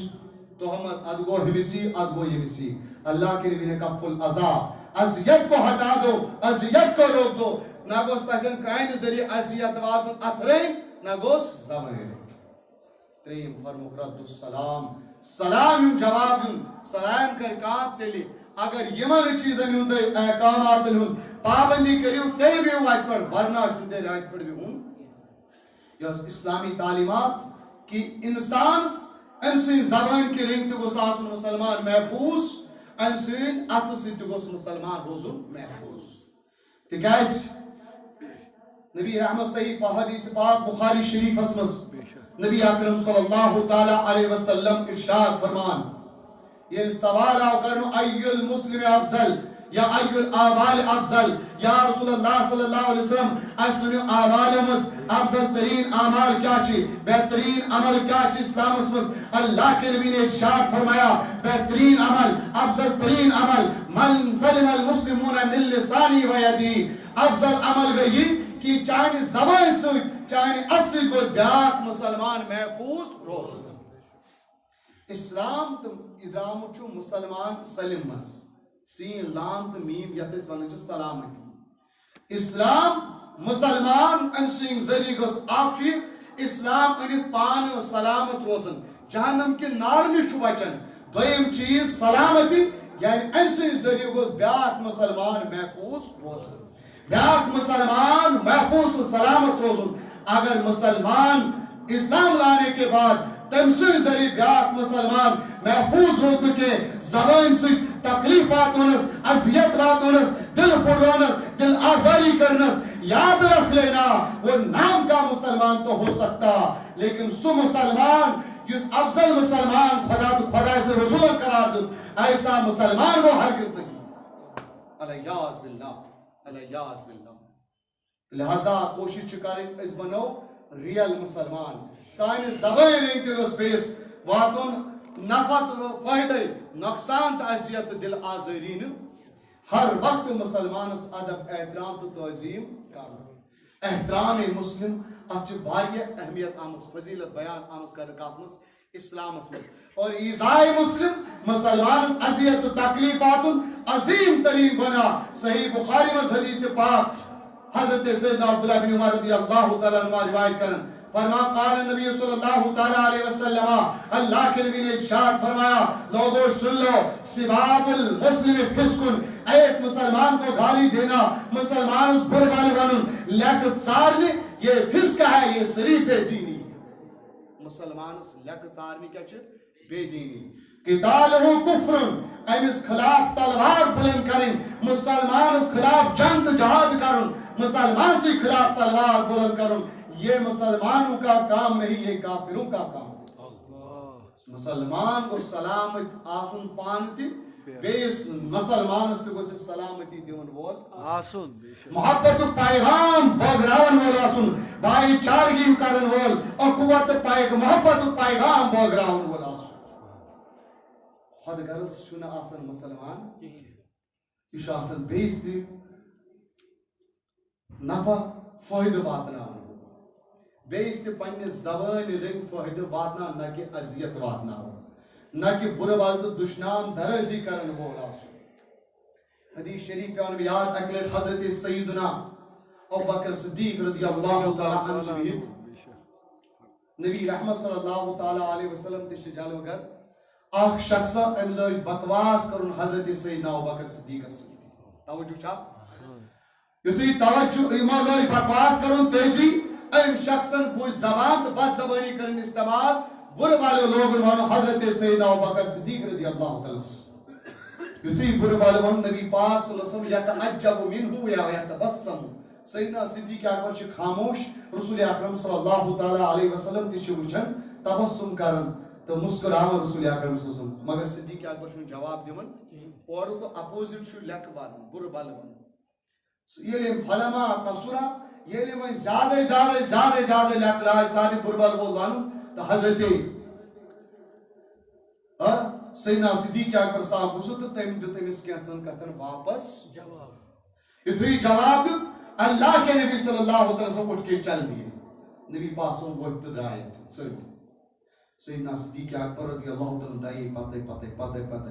تحمت ادگو ہمسی ادگو یمسی اللہ کے نبی نے کف العزا عذیت کو ہٹا دو عذیت کو روک دو نہ گوس تاجن کائن ذریعہ عذیت وادن اترین نہ گوس زبان تریم فرمک رد السلام سلام یوں جواب یوں سلام کر کام تیلی اگر یمن چیزن ہند احکامات ہند پابندی کرو تیل بہو ات پہ ورنہ تیل ات پہ بہن یہ اسلامی تعلیمات کہ انسان ام سن زبان کی رنگ تہ گوس آسن مسلمان محفوظ ام سن ات ست گوس مسلمان روزن محفوظ تکیاز نبی رحمت صحیح حدیث پاک بخاری شریف مز نبی اکرم صلی اللہ تعالی علیہ وسلم ارشاد فرمان یہ سوال آو کرنو ای المسلم افضل یا ای الاعمال افضل یا رسول اللہ صلی اللہ علیہ وسلم اسمنو اعمال مز افضل ترین اعمال کیا چی بہترین عمل کیا چی اسلام مز اللہ کے نبی نے ارشاد فرمایا بہترین عمل افضل ترین عمل من سلم المسلمون من لسانی و یدی افضل عمل گئی کہ چاہے زبان سے چاہے اصل کو بیاک مسلمان محفوظ روز اسلام تو ادرام چھو مسلمان سلم مس سین لام تو میم یتس ونن چھ سلامتی اسلام مسلمان ام سین ذریعہ گس اکھ اسلام ان پان سلامت روزن جہنم کے نار نش چھو بچن دویم چیز سلامتی یعنی ام سین ذریعہ گس بیاک مسلمان محفوظ روزن بیاک مسلمان محفوظ و سلامت روزن اگر مسلمان اسلام لانے کے بعد تم سے ذریعہ بیاک مسلمان محفوظ روزن کے زبان سے تکلیفات ہونس اذیت بات ہونس دل پھڑونس دل آزاری کرنس یاد رکھ لینا وہ نام کا مسلمان تو ہو سکتا لیکن سو مسلمان جس افضل مسلمان خدا سے رسول قرار دو ایسا مسلمان وہ ہرگز نہیں الیاذ باللہ الیاذ باللہ لہذا کوشش کریں اس بنو ریل مسلمان سائن زبان رنگ اس بیس واتون نفت فائدہ نقصان تا عزیت دل آزرین ہر وقت مسلمان اس ادب احترام تو تعظیم کرنا احترام مسلم اچھ باری اہمیت آمس فضیلت بیان آمس کر کاتمس اسلام اسمس اور ایزائے مسلم مسلمان اس عزیت و تکلیفات عظیم ترین گناہ صحیح بخاری میں حدیث پاک حضرت سیدنا عبداللہ بن عمر رضی اللہ تعالیٰ عنہ روایت کرن فرما قال نبی صلی اللہ تعالیٰ علیہ وسلم اللہ کے نبی نے ارشاد فرمایا لوگوں سن لو سباب المسلم فسقن ایک مسلمان کو گالی دینا مسلمان اس برے والے بنن لیکن سارنے یہ فسق ہے یہ سری بے دینی مسلمان اس لیکن سارنے کیا چھے بے دینی قتالہ کفر اس خلاف تلوار بلند کریں مسلمان اس خلاف جنگ جہاد کرن مسلمان سے خلاف تلوار بلند کرن یہ مسلمانوں کا کام نہیں یہ کافروں کا کام مسلمان کو سلامت آسن پانتی بیس مسلمان اس کو سلامتی دیون بول آسن محبت پیغام بوگراون بول آسن بھائی چارگی کرن بول اقوت محبت پیغام بوگراون بول آسن خود غرض شنا آسن مسلمان یہ آسن بیس دی نفع فائدہ واتنا بیس تے پننے زبان رنگ فائدہ واتنا نہ کہ عذیت واتنا نہ کہ برے والد دشنام درزی کرن بولا سو حدیث شریف پہ یاد اکلت حضرت سیدنا ابوبکر صدیق رضی اللہ تعالی عنہ بھی نبی رحمت صلی اللہ تعالی علیہ وسلم تے شجال وگر اخ شخص املج بکواس کرن حضرت سیدنا ابوبکر صدیق سے توجہ چھا یتھی توجہ ایمان لج بکواس کرن تیزی ام شخصن کوئی زبان تو بد زبانی کرن استعمال برے والے لوگ حضرت سیدنا ابوبکر صدیق رضی اللہ تعالی یتھی برے والے نبی پاک صلی اللہ علیہ وسلم یتعجب منہ یا یتبسم سیدنا صدیق اکبر چھ خاموش رسول اکرم صلی اللہ تعالی علیہ وسلم تہ چھ وچھن تبسم کرن تو مسکراون رسول اکرم صلی اللہ علیہ وسلم مگر صدیق اکبر چھ جواب دیون اور کو اپوزٹ چھ لیک وان برے والے یہ فلما قصرا یہ میں زیادہ لیک لائے سارے برے والے بولانو تو حضرت سیدنا صدیق اکبر صاحب گوسو تو تم دیت امس کینسن کتن واپس یتھی جواب اللہ کے نبی صلی اللہ علیہ وسلم اٹھ کے چل دیے نبی پاسوں وہ درائے سیدنا صدیق اکبر رضی اللہ تعالی دائی پتہ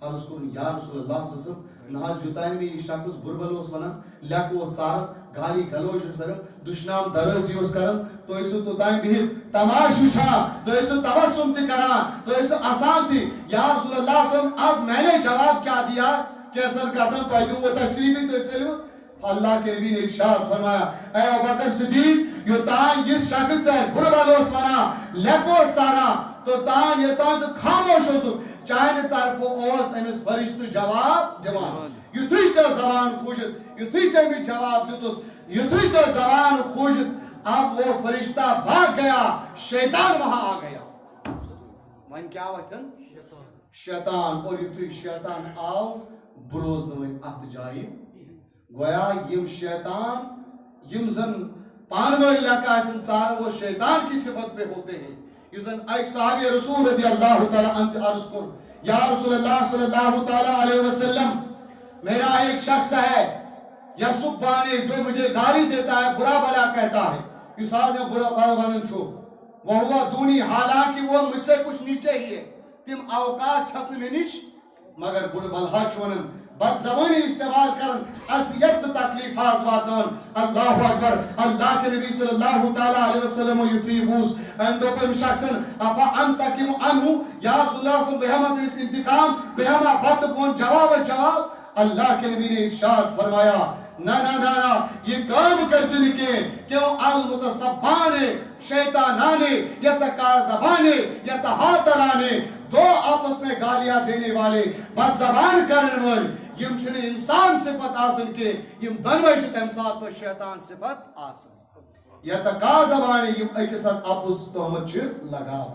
عرض کرن یا رسول اللہ صلی اللہ علیہ وسلم ناز یوتائن میں یہ شخص بربل اس ونن لیک وہ سار گالی گلوچ اس لگن دشنام درزی اس کرن تو اسو توتائن بھی تماش وچھا تو اسو تبسم تی کران تو اسو آسان تھی یا رسول اللہ صلی اللہ علیہ وسلم اب میں نے جواب کیا دیا کیسر کہتا ہوں تو ایدوں وہ تشریفی تو چلو اللہ کے نبی نے ارشاد فرمایا اے ابوبکر صدیق یہ تان جس شخص ہے بربل اس ونا لیکو سارا تو تان یہ تان سے خاموش ہو سو چاہنے طرف اوس امس فرشت جواب دیوان یتھوی چا زبان خوشت یتھوی چا بھی جواب دیتت یتھوی چا زبان خوشت اب وہ فرشتہ بھاگ گیا شیطان وہاں آ گیا من کیا وطن شیطان اور یتھوی شیطان آو بروز نوین ات جائی گویا یم شیطان یم زن پانوہ علاقہ اس انسان وہ شیطان کی صفت پہ ہوتے ہیں یزن ایک صحابی رسول رضی اللہ تعالیٰ عنہ عرض کر یا رسول اللہ صلی اللہ تعالیٰ علیہ وسلم میرا ایک شخص ہے یا سبحانے جو مجھے گالی دیتا ہے برا بلا کہتا ہے یہ ساز ہے برا بلا بنن چھو وہ ہوا دونی حالانکہ وہ مجھ سے کچھ نیچے ہی ہے تم اوقات چھسن میں نیش مگر برا بلا چھونن بد زبانی استعمال کرن اذیت تکلیف واتنان اللہ اکبر اللہ کے نبی صلی اللہ تعالیٰ علیہ وسلم و یطیبوس اندو پر شخصن افا انتقم عنہ یا رسول اللہ صلی اللہ علیہ وسلم بہمت اس انتقام بہما بات کون جواب اللہ کے نبی نے ارشاد فرمایا نا یہ کام کیسے لکھے کیوں المتصبانے شیطانانے یتکاذبانے یتہاترانے دو آپس میں گالیاں دینے والے بد زبان کرنے والے یم چھنے انسان صفت آسن کے یم دنوش تمسات پر شیطان صفت آسن یتکاذبانے یم ایک ساتھ آپس تہمت چھ لگاو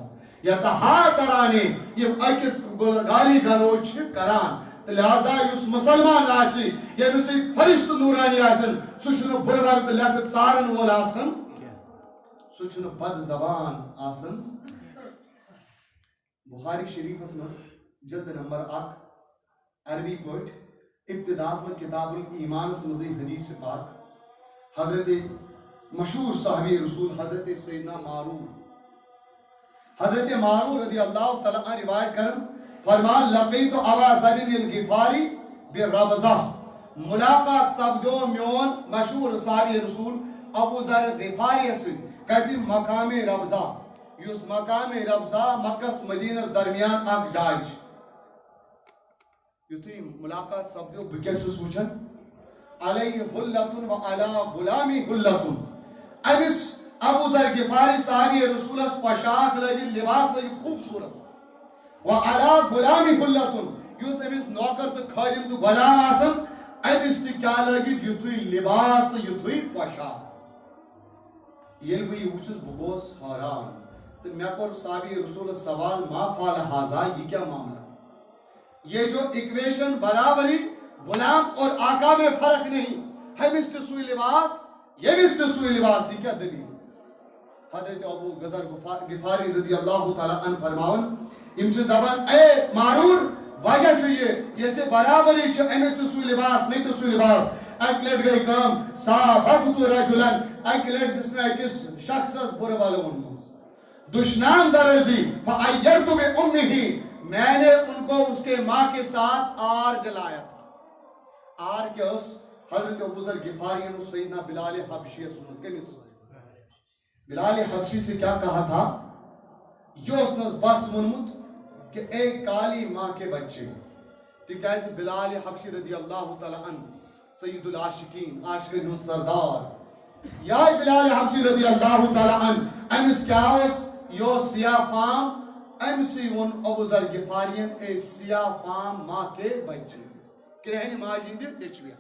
یتہاترانے یم ایک گالی گلوچ کران لہذا یس مسلمان آچی یہ مسی فرشت نورانی آسن سوچن بربل لیکت سارن وول آسن سوچن بد زبان آسن بخاری شریف اس میں جلد نمبر 8 عربی پوٹ ابتداس میں کتاب الایمان سے مزید حدیث پاک حضرت مشہور صحابی رسول حضرت سیدنا معرور رضی اللہ تعالیٰ عنہ روایت کرن فرمان لقیت ابا ذر الغفاری بالربضہ ملاقات سبدو میون مشہور صحابی رسول ابو ذر غفاری سے کہتی مقام ربضہ یس مقام ربضہ مکہ مدینہ درمیان اک جائے یتھی ملاقات سبدو بکیا چھس وچھن علیہ حلتن و علی غلامی حلتن امس ابو ذر غفاری صحابی رسول اس پوشاک لگی لباس لگی خوبصورت وعلا غلامی حلتن یس امس نوکر تو خادم تو غلام آسن امس تو کیا لگی یتھی لباس تو یتھی پوشاک یہ بھی وچھس بگوس حیران تو میں کور صحابی رسول سوال ما فعل ھذا یہ کیا معاملہ یہ جو ایکویشن برابری غلام اور آقا میں فرق نہیں ہم اس کے سوئی لباس یہ بھی اس کے سوئی لباس یہ کیا دلیل حضرت ابو ذر غفاری رضی اللہ تعالیٰ عنہ فرماون امچ دبن اے معرور وجہ یہ سے برابری چھ ام اس کے سوئی لباس نہیں تو سوئی لباس ایک لیٹ گئی کام صاببت رجلن ایک لیٹ جس میں کس شخص برے والوں دشنام درزی فعیرت بأمہی میں نے ان کو اس کے ماں کے ساتھ آر دلایا تھا آر کے اس حضرت ابو ذر غفاری نے سیدنا بلال حبشی سنت کے نسل بلال حبشی سے کیا کہا تھا یہ اس نے بس منمت کہ ایک کالی ماں کے بچے تو کیسے بلال حبشی رضی اللہ تعالیٰ عنہ سید العاشقین عاشقین سردار یا بلال حبشی رضی اللہ تعالیٰ عنہ امس کیا اس یو سیاہ فام امسی ون ابو ذر غفارین اے سیاہ فام ماں کے بچے کرہنی ماجین دے دیچویا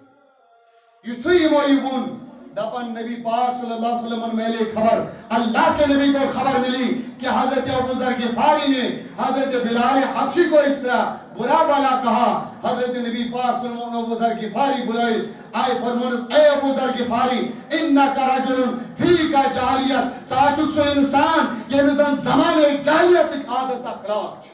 یتھوی مویبون دپن نبی پاک صلی اللہ علیہ وسلم میں لے خبر اللہ کے نبی کو خبر ملی کہ حضرت ابو ذر غفاری نے حضرت بلال حبشی کو اس طرح برا بلا کہا حضرت نبی پاک صلی اللہ علیہ وسلم ابو ذر غفاری بلائی آئے فرمونس اے ابو ذر غفاری انکا رجل فیکا جاہلیت ساچک سو انسان یہ مزن زمان جاہلیت ایک عادت اخلاق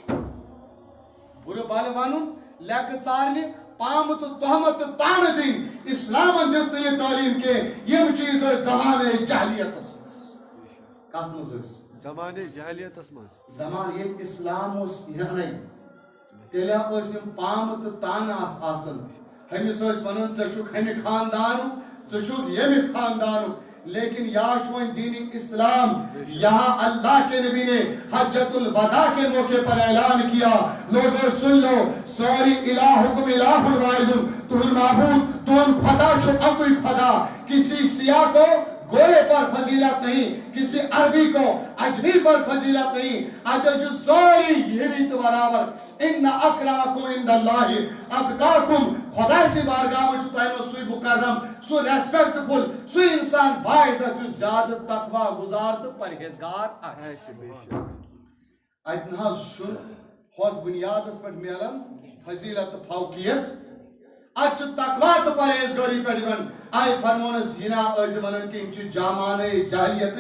برے بالوانون لیکن سارنے پامت تہمت تان دین اسلام جس نے یہ تعلیم کے یہ چیز ہے زمان جاہلیت اسمس کہاں مزرس زمان جاہلیت اسمس زمان یہ اسلام اس یہ نہیں تیلیا اسم پام تو تان آسن ہمس ونان ژٕ ہمہ خاندان ژٕ یمہ خاندان لیکن یا دین اسلام یہاں اللہ کے نبی نے حجت الوداع کے موقع پر اعلان کیا لوگوں سن لو سوری الہکم الہ واحد تہن معبود تہن خدا چھو اکوئی خدا کسی سیاہ کو گورے پر فضیلت نہیں کسی عربی کو اجمی پر فضیلت نہیں اگر جو سوری یہ بھی تو برابر ان اکرمکم عند اللہ اتقاکم خدا سے بارگاہ میں چھو تائمو سوئی مکرم سو ریسپیکٹفل سو انسان باعزت جو زیادہ تقوی گزار تو پرہیزگار آئیسی اتنا شن خود بنیاد اس پر میلن فضیلت فوقیت اچھ تقوی تو پرہیزگاری پر گن آئی فرمونس ہنا از ونن کہ انچ جامانے جاہلیت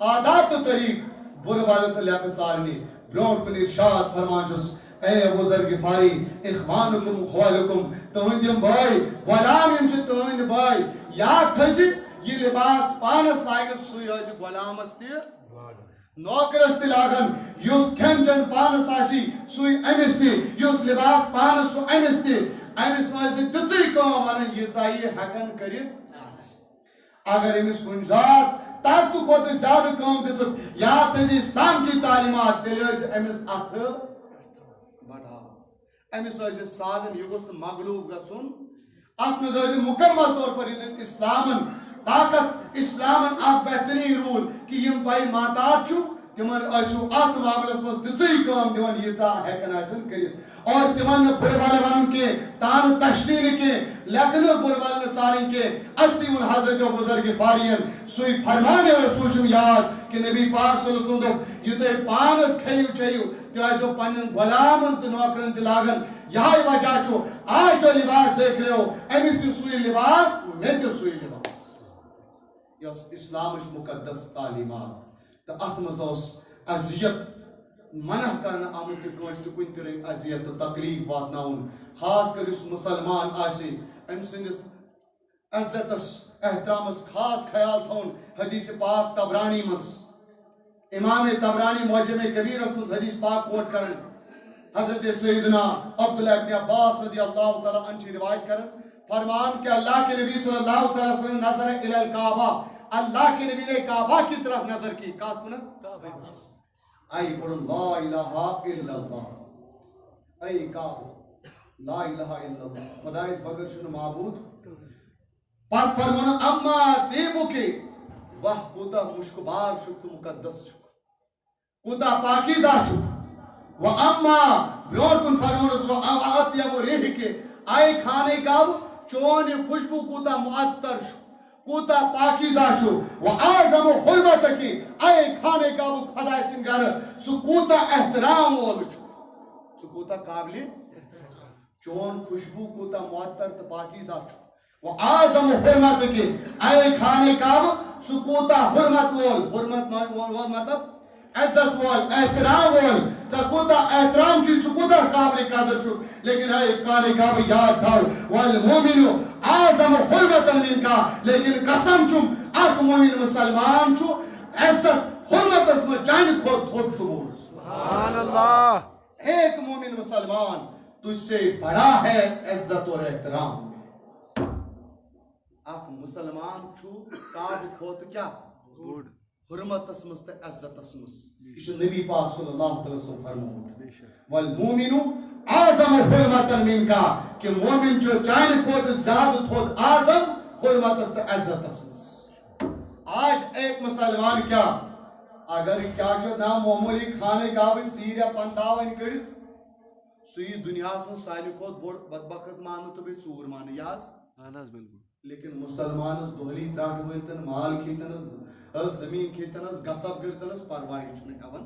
عادات و طریق بربالت لیاق سارنی برونٹ کن ارشاد فرمانچس اے ابو ذر غفاری اخوانکم خوالکم تہندیم بھائی غلام انچ تہند بھائی یاد تھزی یہ لباس پانس لائق سوئی از غلامس تی نوکرس تی لاگن یس کھین چن پانس آسی سوئی امس تی یس لباس پانس سو امس تی امس مجھے تِژٕے کٲم ونن ییٖژاہ یہِ ہٮ۪کن کٔرِتھ اگر أمِس کُنہِ ساتہٕ طاقتہٕ کھۄتہٕ زیادٕ کٲم دِژٕکھ یا تھٲیزِ اسلام کی تعلیمات تیٚلہِ ٲسۍ أمِس اَتھٕ بڑھاوان أمِس ٲسۍ سادن یہِ گوٚژھ نہٕ مغلوٗب گژھُن اتھ منٛز ٲسۍ مُکمل طور پر یہِ اسلامن طاقت اسلامن اکھ بہترین روٗل کہِ یِم بھائی ماتات چھُ تمن ٲسِو اتھ معاملس منٛز تِژٕے کٲم دِوان ییٖژاہ ہٮ۪کن آسن کٔرِتھ اور تمن نہٕ بُرٕ بلہٕ ونُن کینٛہہ تان تشریح نہٕ کینٛہہ لیکھنہٕ بُرٕ بلہٕ نہٕ ژارٕنۍ کینٛہہ اتی ووٚن حضرت ابو ذر غفاریَن سُے فرمانہِ رسول چھُم یاد کہ نبی پاک صلی اللہ علیہ وسلم دوٚپ یہِ تُہۍ پانس کھیٚیِو چیٚیِو تہِ ٲسۍزیو پننٮ۪ن غلامن تہٕ نوکرن تہِ لاگان یہے وجہ چھُ آز جو لباس دیکھ رہے ہو أمِس تہِ سُے لباس مےٚ تہِ سُے لباس یۄس اسلامٕچ مقدس تعلیمات تہٕ اتھ منٛز اوس اذیت منع کرنا آمد کہ کٲنٛسہِ تہِ کُنہِ تہِ رنگہِ اذیت تہٕ تکلیف واتناوُن خاص کر یُس مسلمان آسہِ أمۍ سٕنٛدِس عزتس احترامس خاص خیال تھاوُن حدیث پاک تبرانی منٛز امام تبرانی معجم کبیرس منٛز حدیث پاک کوٹ کرن حضرت سیدنا عبداللہ ابن عباس رضی اللہ تعالیٰ عنہ روایت کرن فرمان کہ اللہ کے نبی صلی اللہ تعالیٰ وسلم نظر الی الکعبہ اللہ کے نبی نے کعبہ کی طرف نظر کی کعبہ آئی پڑھن لا الہ الا اللہ اے کعبہ لا الہ الا اللہ خدا اس بغیر شنو معبود پاک فرمانا اما دیبو کے وہ کوتا مشکبار شکت مقدس چھو کوتا پاکیزہ چھو و اما بیور کن فرمانس و اطیب ریح کے آئے کھانے کعب چون خوشبو کوتا معطر چھو کوتا پاکیزہ چھو و اعظم حرمت کی آئے کھانے کعب خدا سنگر سو کوتا احترام وول چھو سو کوتا قابل چون خوشبو کوتا معطر تا پاکیزہ چھو و اعظم حرمت کی آئے کھانے کعب سو کوتا حرمت وول حرمت وول مطلب عزت وول احترام وول تا کوتا احترام چیز سو کوتا قابل قدر چھو لیکن آئے کھانے کعب یاد تھا والمومنو اعظم حرمت من کا لیکن قسم چھم اک مومن مسلمان چھو عزت حرمت اس میں جان کھوت تھوت سبور سبحان اللہ ایک مومن مسلمان تجھ سے بڑا ہے عزت اور احترام میں اک مسلمان چھو کاب کھوت کیا حرمت اسمس تے عزت اسمس یہ نبی پاک صلی اللہ علیہ وسلم فرمود والمومنو اعظم حرمت من کا کہ مومن جو چاہنے کھوت زیادہ تھوت اعظم حرمت است عزت اسمس آج ایک مسلمان کیا اگر کیا جو نا معمولی کھانے کا بھی سیر یا پنداو ان کڑی سوئی دنیا میں سائنی کھوت بڑھ بدبخت مانو تو بھی سور مانے یاز آناز بالکل لیکن مسلمان اس دہلی تراٹ ہوئیتن مال کھیتن زمین کھیتن گسب گرتن پرواہی چھنے اون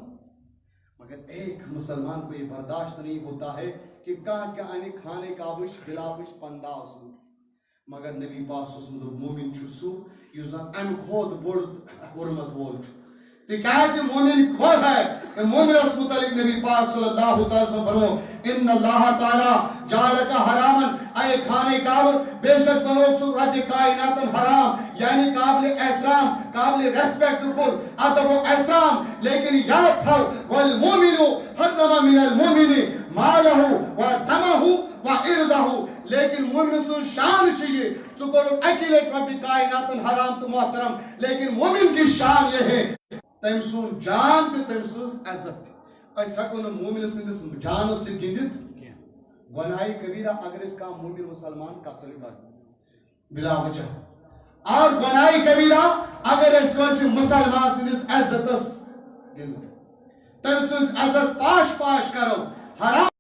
مگر ایک مسلمان کو یہ برداشت نہیں ہوتا ہے کہ کہاں کیا آنے کھانے کابش خلافش پنداو سو مگر نبی پاک صلی اللہ علیہ وسلم مومن چھو یوزن ام خود بڑھ حرمت وول چھو تکیازِ مومن کھود ہے مومن اس متعلق نبی پاک صلی اللہ علیہ وسلم فرمو ان اللہ تعالی جعلک حرامن اے اے خانہ کعبہ بے شک بنو سو رب کائنات حرام یعنی قابل احترام قابل ریسپیکٹ کل ادب و احترام لیکن یاد تھو والمومن حرم من المومن مالہ و دمہ و عرضہ لیکن مومن سن شان چاہیے تو کرو اکیلے رب کائنات حرام تو محترم لیکن مومن کی شان یہ ہے تم سن جان تو تم سن عزت اس ہکو نہ مومن سندس جان سے گندت گناہ کبیرہ اگر اس کا مومن مسلمان قتل کر بلا وجہ اور گناہ کبیرہ اگر اس کو مسلمان سندس عزت گندت تم سن عزت پاش کرو حرام